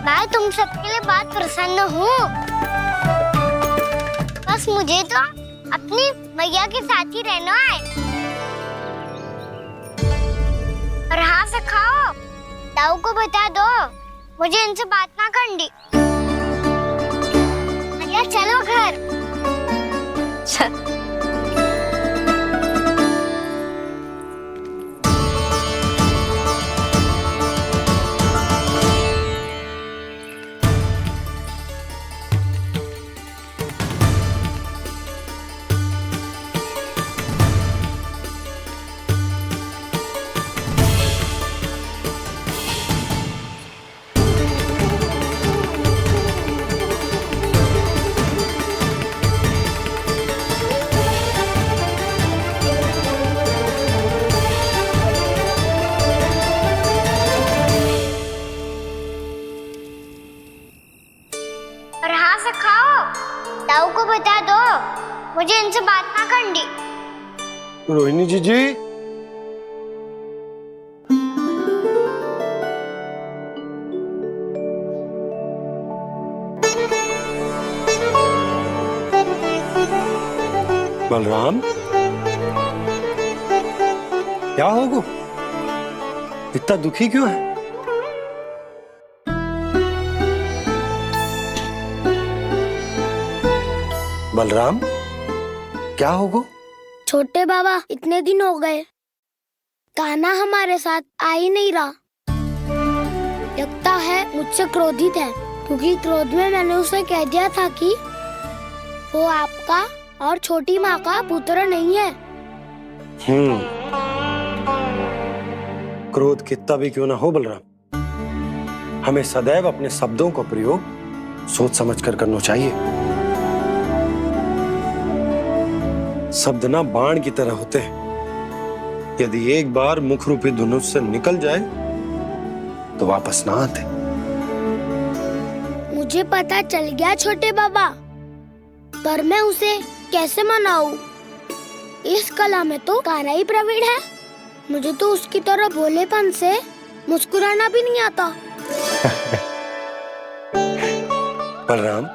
J: मैं तुम सबके लिए बहुत प्रसन्न हूँ। बस मुझे तो अपनी मैया के साथ ही रहना है। और हाँ सखाओ, ताऊ को बता दो मुझे इनसे बात ना करनी। मैया चलो घर। और हाँ सखाओ, ताऊ को बता दो मुझे इनसे बात ना करनी।
H: रोहिणी जी बलराम, क्या होगा? इतना दुखी क्यों है? बलराम, क्या होगा?
B: छोटे बाबा, इतने दिन हो गए, कान्हा हमारे साथ आ ही नहीं रहा। लगता है मुझसे क्रोधित है, क्योंकि क्रोध में मैंने उसे कह दिया था कि वो आपका और छोटी माँ का पुत्र नहीं है।
H: क्रोध कितना भी क्यों ना हो बलराम, हमें सदैव अपने शब्दों का प्रयोग सोच समझ कर करना चाहिए। शब्द ना बाण की तरह होते हैं, यदि एक बार मुख रूपी धनुष से निकल जाए तो वापस ना आते।
B: मुझे पता चल गया छोटे बाबा, पर मैं उसे कैसे मनाऊं? इस कला में तो कान्हा ही प्रवीण है। मुझे तो उसकी तरह भोलेपन से मुस्कुराना भी नहीं आता।
H: बलराम,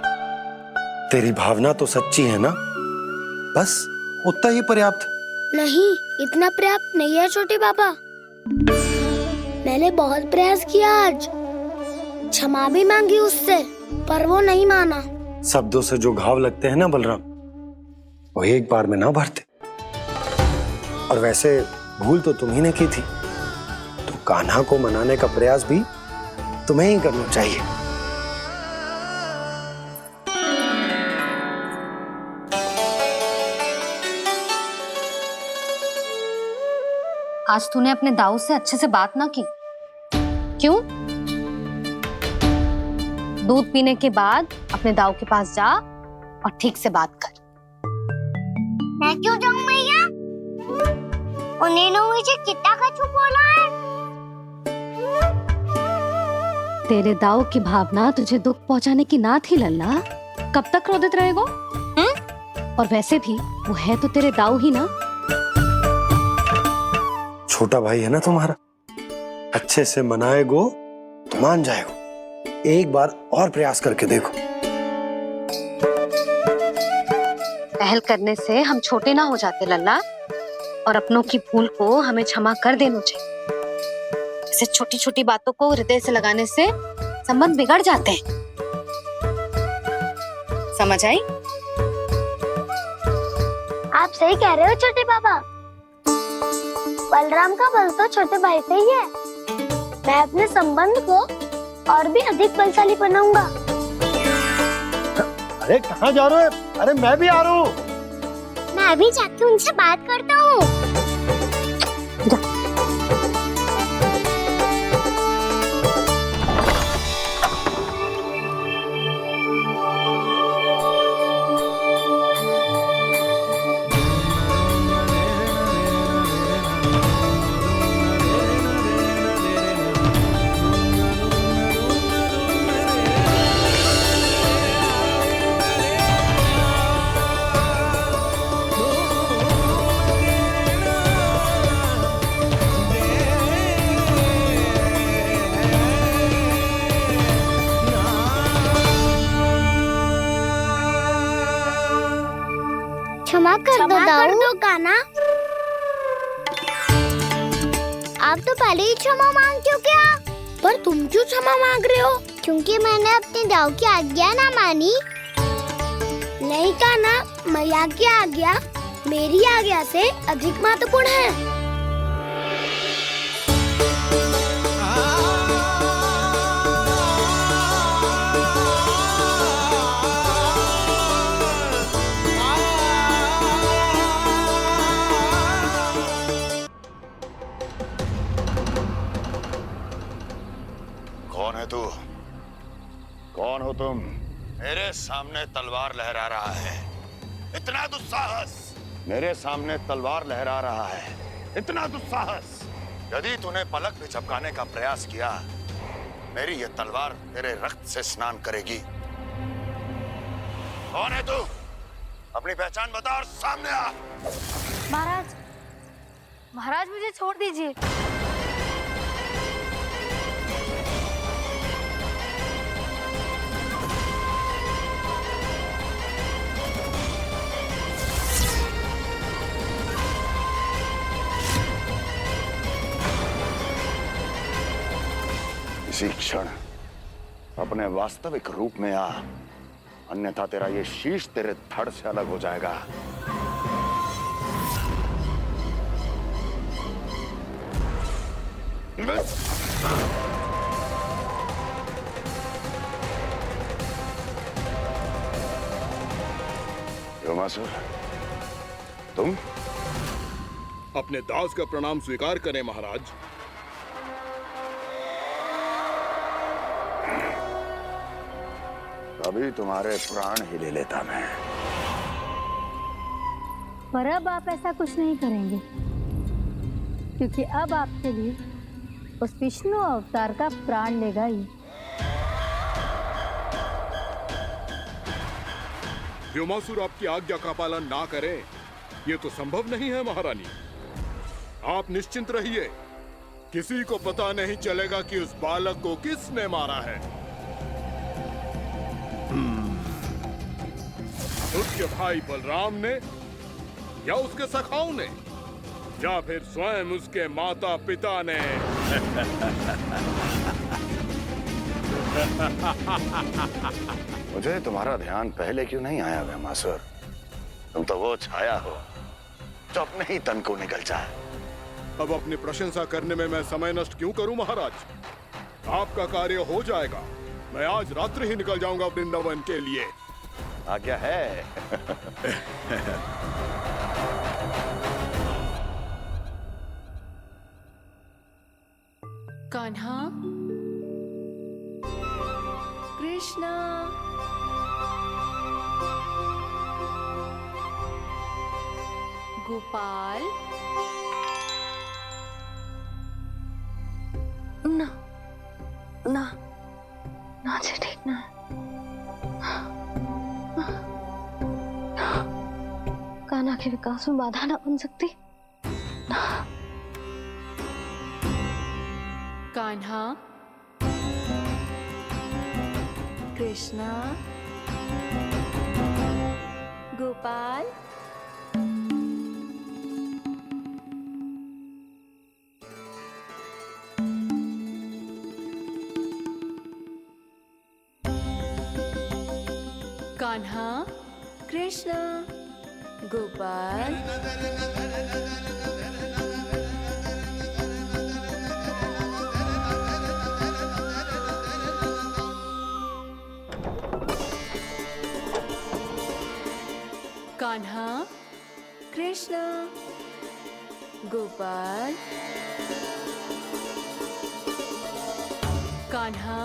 H: तेरी भावना तो सच्ची है ना, बस उतना ही पर्याप्त।
B: नहीं, इतना पर्याप्त नहीं है छोटे बाबा। मैंने बहुत प्रयास किया आज, क्षमा भी मांगी उससे, पर वो नहीं माना।
H: शब्दों से जो घाव लगते हैं ना बलराम, वो एक बार में ना भरते। और वैसे भूल तो तुम्ही ने की थी, तो कान्हा को मनाने का प्रयास भी तुम्हें ही करना चाहिए।
C: आज तूने अपने दाऊ से अच्छे से बात ना की, क्यों? दूध पीने के बाद अपने दाऊ के पास जा और ठीक से बात कर।
B: मैं क्यों जाऊं मैया? उन्होंने मुझे कितना कछु बोला है।
M: तेरे दाऊ की भावना तुझे दुख पहुंचाने की ना थी लल्ला। कब तक क्रोधित रहेगो? और वैसे भी वो है तो तेरे दाऊ ही ना।
H: छोटा भाई है ना तुम्हारा, अच्छे से मनाएगो तो मान जाएगो। एक बार और प्रयास करके देखो।
C: पहल करने से हम छोटे ना हो जाते लल्ला, और अपनों की भूल को हमें क्षमा कर देना चाहिए। ऐसे छोटी छोटी बातों को हृदय से लगाने से संबंध बिगड़ जाते हैं। समझ आई?
B: आप सही कह रहे हो छोटे बाबा। बलराम का बल तो छोटे भाई से ही है। मैं अपने संबंध को और भी अधिक बलशाली बनाऊंगा।
H: अरे कहाँ जा रहे हो? अरे मैं भी आ रहा हूँ।
B: मैं अभी जाके उनसे बात करता हूँ। क्षमा कर दो कान्हा। आप तो पहले ही क्षमा मांगते हो क्या? पर तुम क्यों क्षमा मांग रहे हो? क्योंकि मैंने अपने दाऊ की आज्ञा ना मानी। नहीं कान्हा, मैया की आज्ञा मेरी आज्ञा से अधिक महत्वपूर्ण है।
L: कौन है तू? कौन हो तुम? मेरे सामने तलवार लहरा रहा है, इतना दुस्साहस! मेरे सामने तलवार लहरा रहा है, इतना दुस्साहस! यदि तूने पलक भी झपकाने का प्रयास किया, मेरी ये तलवार तेरे रक्त से स्नान करेगी। कौन है तू? अपनी पहचान बता और सामने आ।
C: महाराज, महाराज मुझे छोड़ दीजिए।
L: इसी क्षण अपने वास्तविक रूप में आ, अन्यथा तेरा ये शीश तेरे धड़ से अलग हो जाएगा। योमासुर, तुम?
N: अपने दास का प्रणाम स्वीकार करें महाराज।
L: अभी तुम्हारे प्राण ही ले लेता मैं।
M: पर अब आप ऐसा कुछ नहीं करेंगे, क्योंकि अब आपके लिए उस विष्णु अवतार का प्राण लेगा ही।
N: व्योमासुर आपकी आज्ञा का पालन ना करे, ये तो संभव नहीं है महारानी। आप निश्चिंत रहिए, किसी को पता नहीं चलेगा कि उस बालक को किसने मारा है। उसके भाई बलराम ने, या उसके सखाओं ने, या फिर स्वयं उसके माता पिता ने।
L: मुझे तुम्हारा ध्यान पहले क्यों नहीं आया व्योमासुर? तुम तो वो छाया हो जो अपने ही तन को निकल जाए।
N: अब अपनी प्रशंसा करने में मैं समय नष्ट क्यों करूं महाराज? आपका कार्य हो जाएगा। मैं आज रात्रि ही निकल जाऊंगा वृंदावन के लिए।
L: आज्ञा है।
E: कान्हा, कृष्णा, गोपाल। ना ना ना, जी ठीक ना। कान्हा के विकास में बाधा ना बन सकती। कान्हा, कृष्णा, गोपाल। कान्हा, कृष्णा, गोपाल। कान्हा, कृष्णा, गोपाल। कान्हा,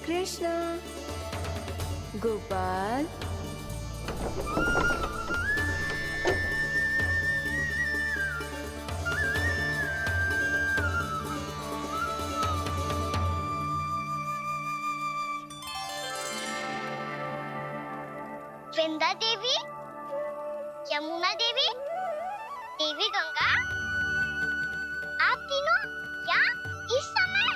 E: कृष्णा, गोपाल।
B: वृंदा देवी, यमुना देवी, देवी गंगा, आप तीनों यहाँ इस समय?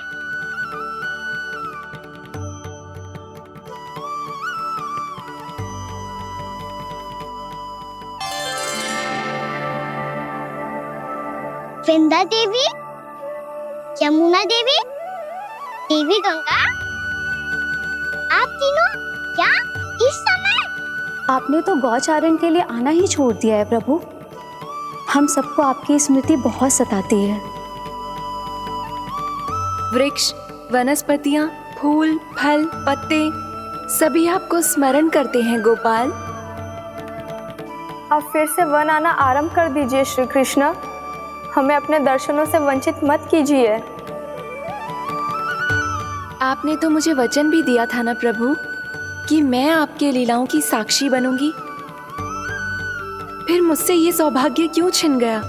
B: विंध्या देवी, यमुना देवी, देवी गंगा, आप तीनों क्या इस समय?
F: आपने तो गौचारण के लिए आना ही छोड़ दिया है प्रभु। हम सबको आपकी स्मृति बहुत सताती है।
E: वृक्ष, वनस्पतियां, फूल, फल, पत्ते सभी आपको स्मरण करते हैं गोपाल।
F: अब फिर से वन आना आरंभ कर दीजिए श्री कृष्ण। हमें अपने दर्शनों से वंचित मत कीजिए।
E: आपने तो मुझे वचन भी दिया था ना प्रभु कि मैं आपके लीलाओं की साक्षी बनूंगी। फिर मुझसे ये सौभाग्य क्यों छिन गया?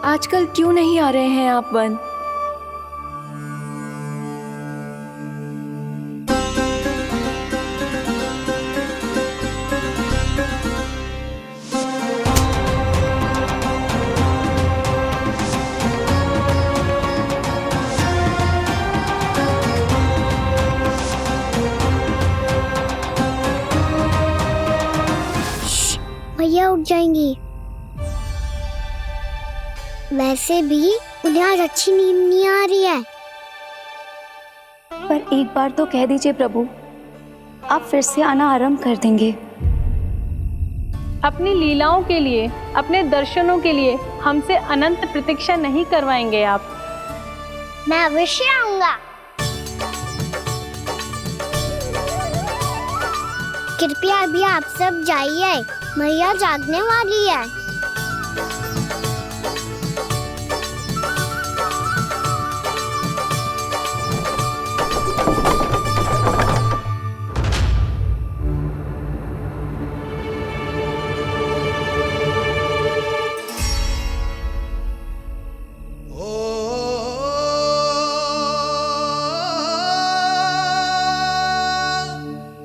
E: आजकल क्यों नहीं आ रहे हैं आप वन?
B: भैया उठ जाएंगी। वैसे भी उन्हें आज अच्छी नींद नहीं आ रही है।
F: पर एक बार तो कह दीजिए प्रभु, आप फिर से आना आरंभ कर देंगे।
O: अपनी लीलाओं के लिए, अपने दर्शनों के लिए हमसे अनंत प्रतीक्षा नहीं करवाएंगे आप?
B: मैं अवश्य आऊंगा। कृपया अभी आप सब जाइए, मैया जागने वाली है।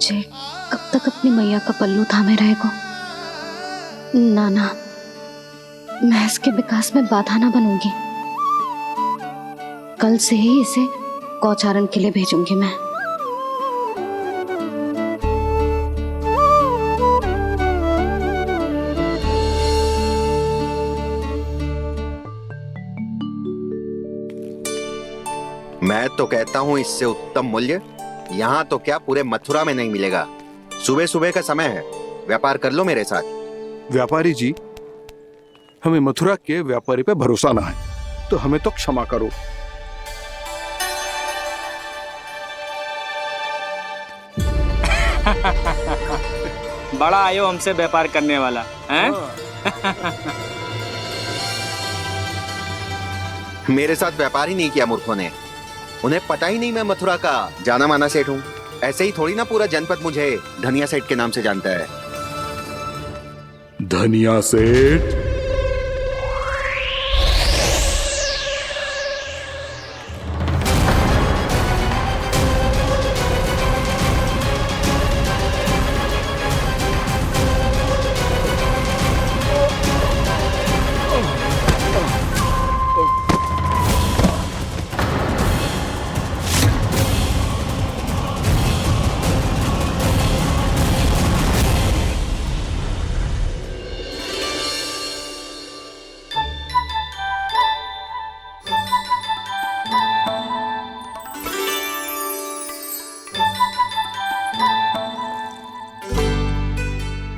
M: जे कब तक अपनी मैया का पल्लू थामे रहेगा? ना ना, मैं इसके विकास में बाधा ना बनूंगी। कल से ही इसे गौचारण के लिए भेजूंगी मैं।
P: मैं तो कहता हूँ इससे उत्तम मूल्य यहाँ तो क्या पूरे मथुरा में नहीं मिलेगा। सुबह सुबह का समय है, व्यापार कर लो मेरे साथ।
N: व्यापारी जी, हमें मथुरा के व्यापारी पे भरोसा ना है, तो हमें तो क्षमा करो।
Q: बड़ा आयो हमसे व्यापार करने वाला हैं?
P: मेरे साथ व्यापार ही नहीं किया मूर्खों ने। उन्हें पता ही नहीं मैं मथुरा का जाना माना सेठ हूँ। ऐसे ही थोड़ी ना पूरा जनपद मुझे धनिया सेठ के नाम से जानता है।
N: धनिया सेठ?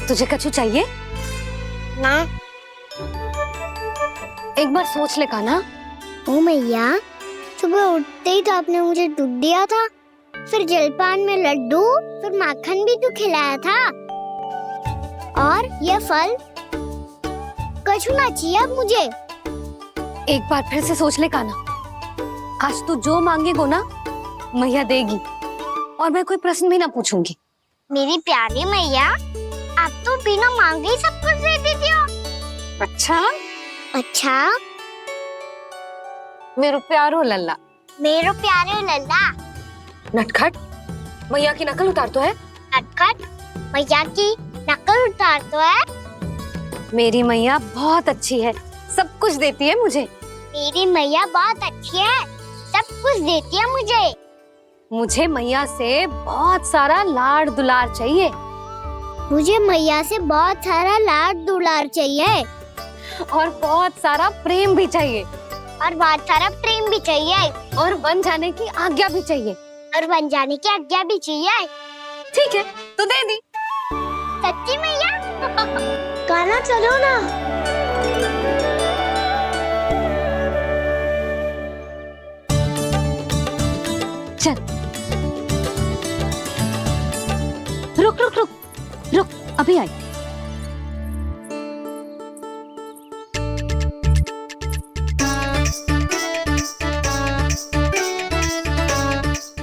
C: तुझे कछु चाहिए?
B: ना।
C: एक बार सोच ले कान्हा।
B: ओ मैया, सुबह उठते ही तो आपने मुझे दूध दिया था, फिर जलपान में लड्डू, फिर माखन भी तो खिलाया था, और ये फल कछु ना चाहिए अब मुझे।
C: एक बार फिर से सोच ले कान्हा। आज तू जो मांगेगो ना, मैया देगी, और मैं कोई प्रश्न भी ना पूछूंगी।
B: मेरी प्यारी मैया, आप तो बिना मांगे ही सब कुछ दे देती हो।
C: अच्छा?
B: अच्छा?
C: मेरो प्यारो लल्ला।
B: मेरो प्यारे लल्ला।
C: नटखट, मैया की नकल उतार तो है।
B: नटखट, मैया की नकल उतार तो है।
C: मेरी मैया बहुत अच्छी है, सब कुछ देती है मुझे।
B: मेरी मैया बहुत अच्छी है, सब कुछ देती है मुझे।
C: मुझे मैया से बहुत सारा लाड़ दुलार चाहिए।
B: मुझे मैया से बहुत सारा लाड दुलार चाहिए,
C: और बहुत सारा प्रेम भी चाहिए।
B: और बहुत सारा प्रेम भी चाहिए
C: और बन जाने की आज्ञा भी चाहिए।
B: और बन जाने की आज्ञा भी चाहिए।
C: ठीक है, तो दे दी।
B: सच्ची मैया? गाना चलो ना।
C: चल, रुक रुक रुक रुक, अभी आई।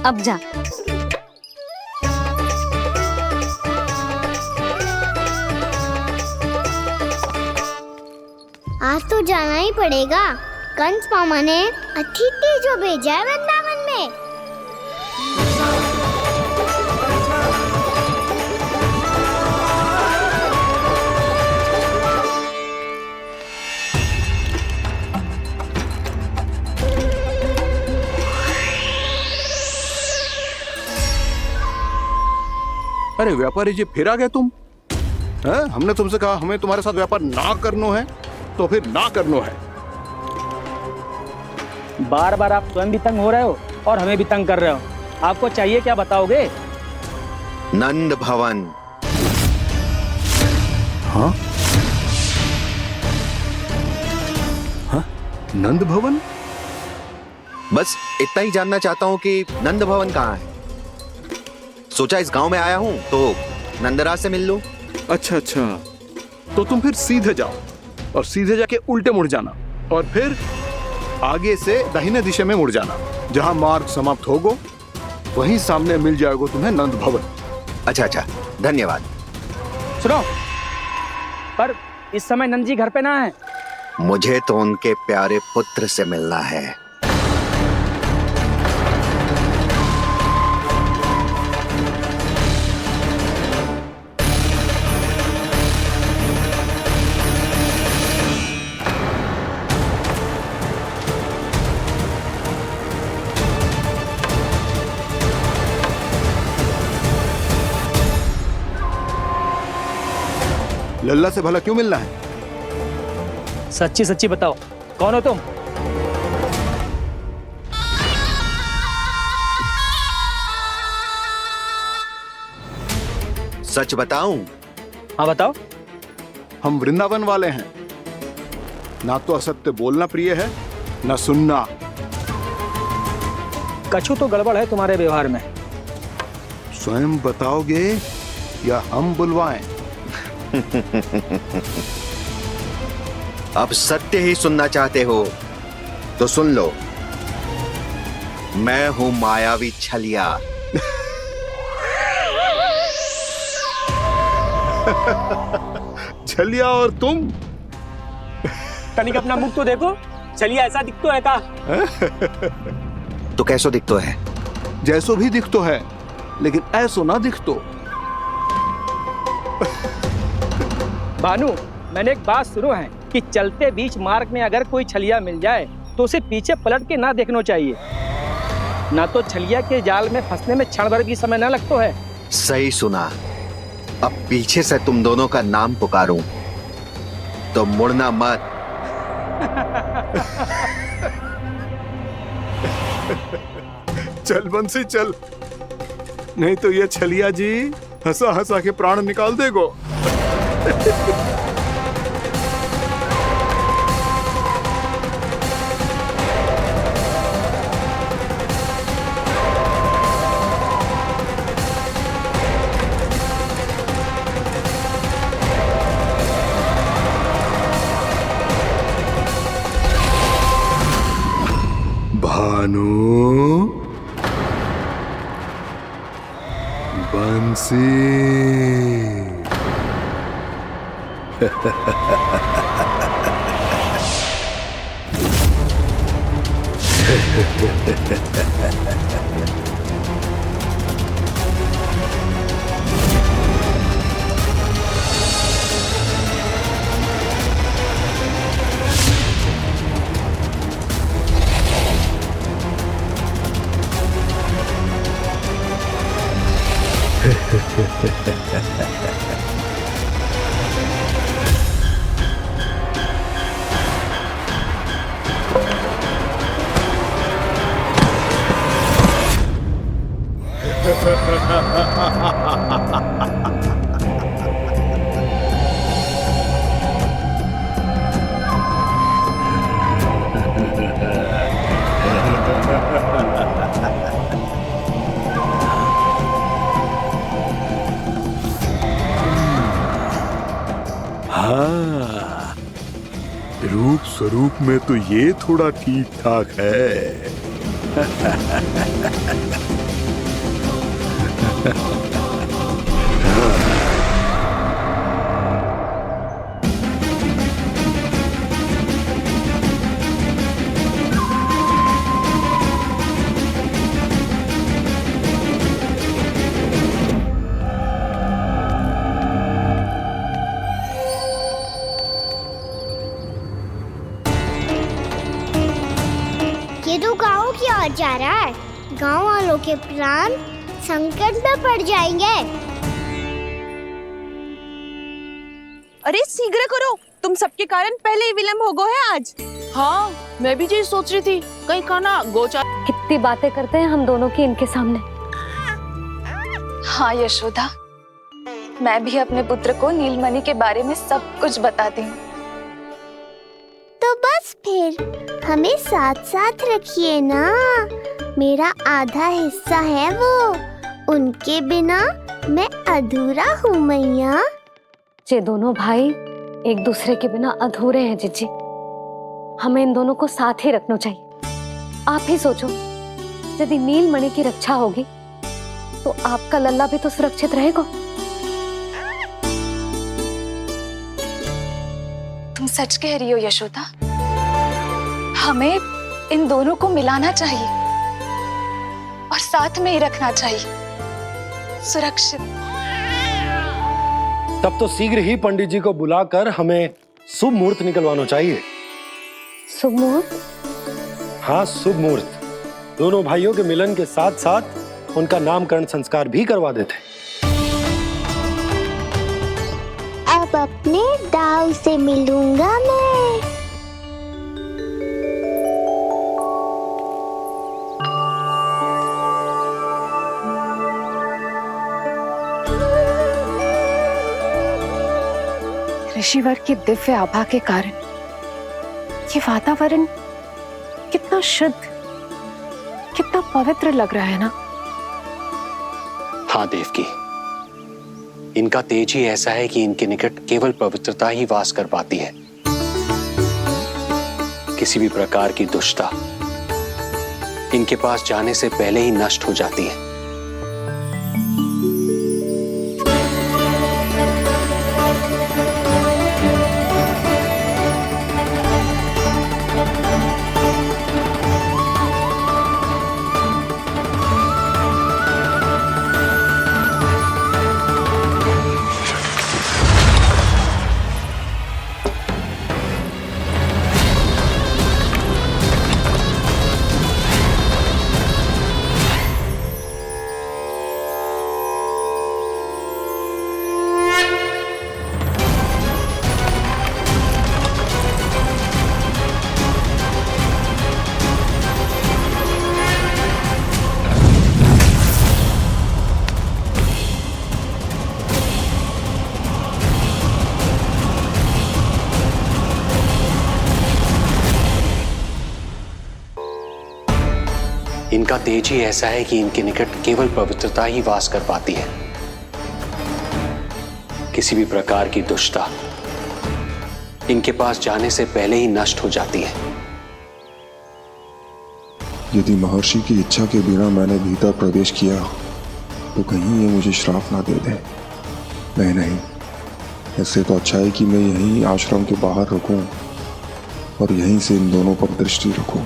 C: अब जा।
B: आज तो जाना ही पड़ेगा। कंस मामा ने अतिथि जो भेजा है वृंदावन में।
N: अरे व्यापारी जी, फिर आ गए तुम? हैं? हमने तुमसे कहा हमें तुम्हारे साथ व्यापार ना करनो है, तो फिर ना करनो है।
Q: बार बार आप स्वयं भी तंग हो रहे हो और हमें भी तंग कर रहे हो। आपको चाहिए क्या, बताओगे?
P: नंद भवन।
N: हाँ? हाँ? नंद भवन?
P: बस इतना ही जानना चाहता हूँ कि नंद भवन कहाँ है। सोचा इस गांव में आया हूँ तो नंदराज से मिल लूं।
N: अच्छा अच्छा, तो तुम फिर सीधे जाओ और सीधे जाके उल्टे मुड़ जाना और फिर आगे से दाहिने दिशा में मुड़ जाना। जहां मार्ग समाप्त होगा वहीं सामने मिल जाएगा तुम्हें नंद भवन।
P: अच्छा अच्छा, धन्यवाद।
Q: सुनो, पर इस समय नंद जी घर पे ना है।
P: मुझे तो उनके प्यारे पुत्र से मिलना है।
N: लल्ला से भला क्यों मिलना है?
Q: सच्ची सच्ची बताओ, कौन हो तुम?
P: सच बताऊं?
Q: हाँ बताओ।
N: हम वृंदावन वाले हैं। ना तो असत्य बोलना प्रिय है, ना सुनना।
Q: कछु तो गड़बड़ है तुम्हारे व्यवहार में।
N: स्वयं बताओगे या हम बुलवाएं?
P: अब सत्य ही सुनना चाहते हो तो सुन लो। मैं हूं मायावी छलिया।
N: छलिया और तुम?
Q: तनिक अपना मुख तो देखो, छलिया ऐसा दिखतो है का?
P: तो कैसो दिखतो है?
N: जैसो भी दिखतो है, लेकिन ऐसो ना दिखतो।
Q: भानु, मैंने एक बात सुनो है कि चलते बीच मार्ग में अगर कोई छलिया मिल जाए तो उसे पीछे पलट के ना देखना चाहिए, ना तो छलिया के जाल में फंसने में क्षण भर भी समय ना लगता है।
P: सही सुना। अब पीछे से तुम दोनों का नाम पुकारूं तो मुड़ना मत।
N: चल बंसी चल, नहीं तो ये छलिया जी हंसा हंसा के प्राण निकाल देगो। भानु, बंसी। हाँ, रूप स्वरूप में तो ये थोड़ा ठीक ठाक है।
B: ये तो गाँव की ओर जा रहा है। गाँव वालों के प्राण संकट में पड़ जाएंगे।
F: अरे शीघ्र करो, तुम सबके कारण पहले ही विलंब हो गया है आज।
D: हाँ, मैं भी यही सोच रही थी, कहीं खाना गोचार।
M: कितनी बातें करते हैं हम दोनों की इनके सामने।
E: हाँ यशोदा, मैं भी अपने पुत्र को नीलमणि के बारे में सब कुछ बताती हूँ।
B: तो बस फिर हमें साथ साथ रखिए ना। मेरा आधा हिस्सा है वो, उनके बिना मैं अधूरा हूँ मैया।
M: ये दोनों भाई एक दूसरे के बिना अधूरे हैं जीजी। हमें इन दोनों को साथ ही रखना चाहिए। आप ही सोचो, यदि नीलमणि की रक्षा होगी तो आपका लल्ला भी तो सुरक्षित रहेगा।
E: तुम सच कह रही हो यशोदा, हमें इन दोनों को मिलाना चाहिए और साथ में ही रखना चाहिए, सुरक्षित।
H: तब तो शीघ्र ही पंडित जी को बुलाकर हमें शुभ मुहूर्त निकलवाना चाहिए।
M: शुभ मुहूर्त?
H: हाँ, शुभ मुहूर्त। दोनों भाइयों के मिलन के साथ साथ उनका नामकरण संस्कार भी करवा देते।
B: अब अपने दाऊ से मिलूंगा मैं।
E: ऋषिवर की दिव्य आभा के कारण ये वातावरण कितना शुद्ध, कितना पवित्र लग रहा है ना।
R: हाँ देवकी, इनका तेज ही ऐसा है कि इनके निकट केवल पवित्रता ही वास कर पाती है। किसी भी प्रकार की दुष्टता इनके पास जाने से पहले ही नष्ट हो जाती है। इनका तेज ही ऐसा है कि इनके निकट केवल पवित्रता ही वास कर पाती है। किसी भी प्रकार की दुष्टता इनके पास जाने से पहले ही नष्ट हो जाती है।
S: यदि महर्षि की इच्छा के बिना मैंने भीतर प्रवेश किया तो कहीं ये मुझे श्राप ना दे दे। नहीं, इससे तो अच्छा है कि मैं यहीं आश्रम के बाहर रुकूं और यहीं से इन दोनों पर दृष्टि रखूं।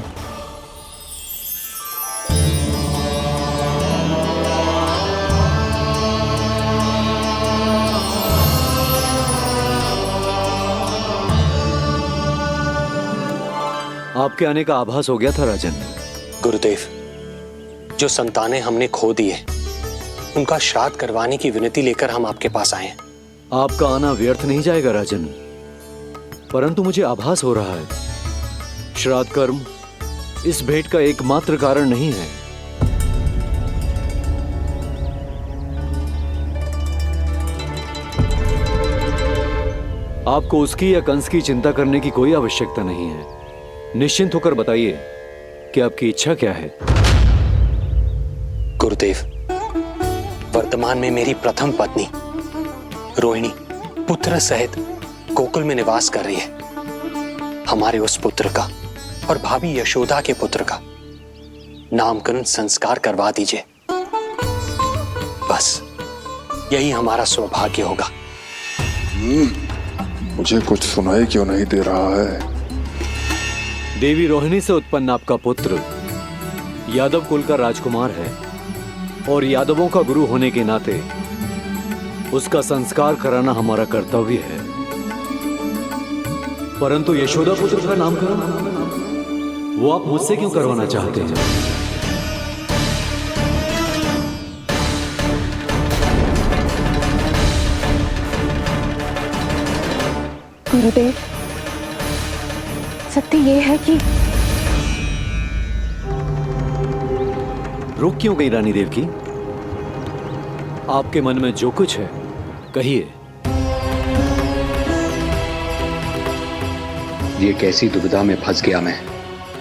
T: आपके आने का आभास हो गया था राजन।
R: गुरुदेव, जो संतानें हमने खो दी है उनका श्राद्ध करवाने की विनती लेकर हम आपके पास आए हैं।
T: आपका आना व्यर्थ नहीं जाएगा राजन, परंतु मुझे आभास हो रहा है श्राद्ध कर्म इस भेंट का एकमात्र कारण नहीं है। आपको उसकी या कंस की चिंता करने की कोई आवश्यकता नहीं है। निश्चिंत होकर बताइए कि आपकी इच्छा क्या है।
R: गुरुदेव, वर्तमान में मेरी प्रथम पत्नी रोहिणी पुत्र सहित गोकुल में निवास कर रही है। हमारे उस पुत्र का और भाभी यशोदा के पुत्र का नामकरण संस्कार करवा दीजिए। बस यही हमारा सौभाग्य होगा।
S: मुझे कुछ सुनाई क्यों नहीं दे रहा है?
T: देवी रोहिणी से उत्पन्न आपका पुत्र यादव कुल का राजकुमार है और यादवों का गुरु होने के नाते उसका संस्कार कराना हमारा कर्तव्य है। परंतु यशोदा पुत्र का नामकरण वो आप मुझसे क्यों करवाना चाहते हैं?
F: गुरुदेव, सत्य ये है कि
T: रुक क्यों गई रानी देव की? आपके मन में जो कुछ है कहिए।
R: ये कैसी दुविधा में फंस गया मैं।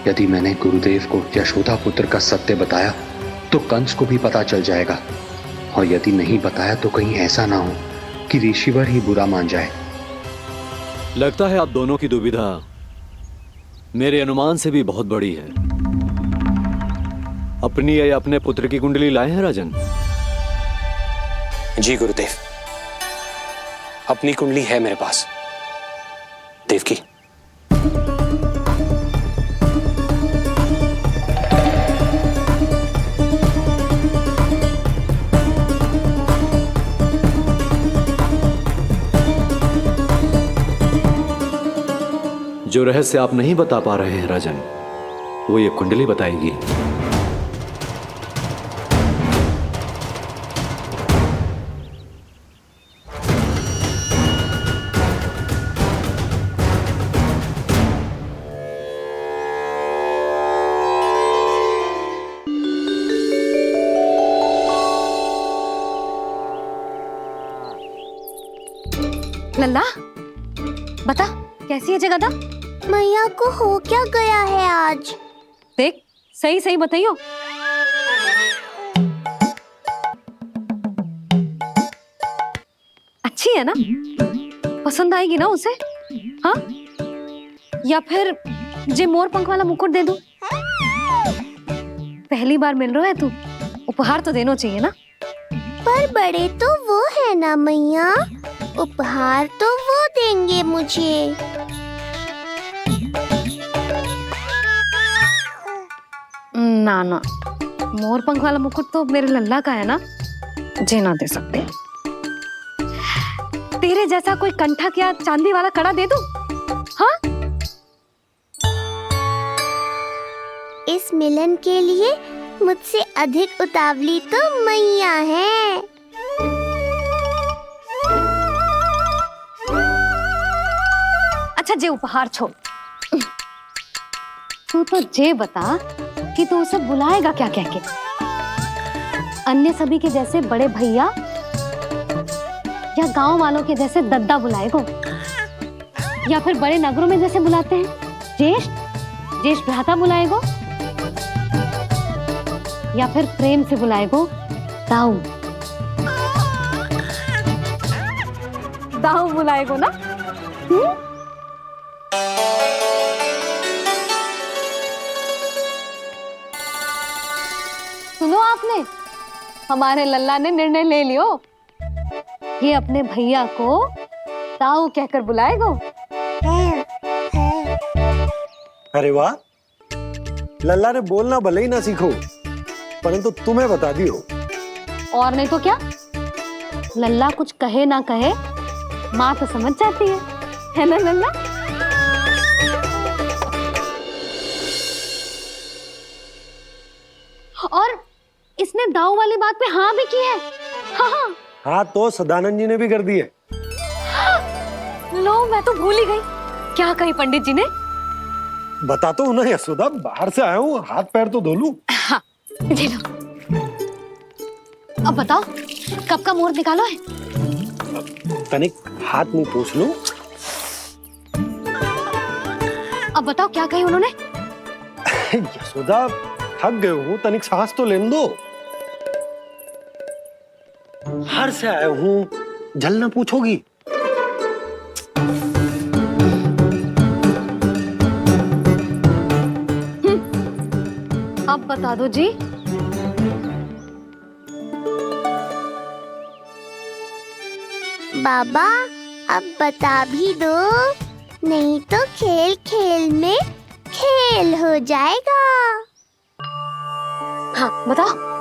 R: यदि मैंने गुरुदेव को यशोदा पुत्र का सत्य बताया तो कंस को भी पता चल जाएगा, और यदि नहीं बताया तो कहीं ऐसा ना हो कि ऋषिवर ही बुरा मान जाए।
T: लगता है आप दोनों की दुविधा मेरे अनुमान से भी बहुत बड़ी है। अपनी या अपने पुत्र की कुंडली लाए हैं राजन?
R: जी गुरुदेव, अपनी कुंडली है मेरे पास। देवकी,
T: जो रहस्य आप नहीं बता पा रहे हैं राजन, वो ये कुंडली बताएगी।
C: लल्ला, बता कैसी है जगदा?
B: मैया को हो क्या गया है आज?
C: देख, सही सही बताइयो। अच्छी है ना? पसंद आएगी ना उसे? हाँ? या फिर जे मोर पंख वाला मुकुट दे दूं? पहली बार मिल रहा है तू, उपहार तो देना चाहिए ना?
B: पर बड़े तो वो है ना मैया, उपहार तो वो देंगे मुझे।
C: ना ना, मोर पंख वाला मुकुट तो मेरे लल्ला का है ना, जे ना दे सकते। तेरे जैसा कोई कंठक या चांदी वाला कड़ा दे दूं? हाँ?
B: इस मिलन के लिए मुझसे अधिक उतावली तो मैया है।
C: अच्छा, जे उपहार छोड़, तू तो जे बता कि तू उसे बुलाएगा क्या कह के? अन्य सभी के जैसे बड़े भैया या गांव वालों के जैसे दद्दा बुलाएगो, या फिर बड़े नगरों में जैसे बुलाते हैं ज्येष्ठ भ्राता बुलाएगो, या फिर प्रेम से बुलाएगो दाऊ दाऊ बुलाएगो ना? सुनो आपने, हमारे लल्ला ने निर्णय ले लियो, ये अपने भैया को ताऊ कहकर बुलाएगो।
H: अरे वाह, लल्ला ने बोलना भले ही ना सीखो, परंतु तुम्हें बता दियो।
C: और नहीं तो क्या, लल्ला कुछ कहे ना कहे माँ तो समझ जाती है ना लल्ला? और इसने दाऊ वाली बात पे हाँ भी की है। हाँ
H: हाँ, तो सदानंद जी ने भी कर दी है।
C: लो, मैं तो भूल ही गई। क्या कही पंडित जी ने?
H: बता तो ना यशोदा, बाहर से आया हूँ, हाथ पैर तो धो लूं।
C: हाँ, ले लो। अब बताओ, कब का मुहूर्त निकालो है?
H: तनिक हाथ मुंह पूछ लूं।
C: अब बताओ क्या कही उन्होंने?
H: यशोदा थक गए हूँ, तनिक सांस तो लेने दो। हार से आया हूँ, जल ना पूछोगी?
C: अब बता दो जी।
B: बाबा अब बता भी दो, नहीं तो खेल खेल में खेल हो जाएगा।
C: हाँ बताओ।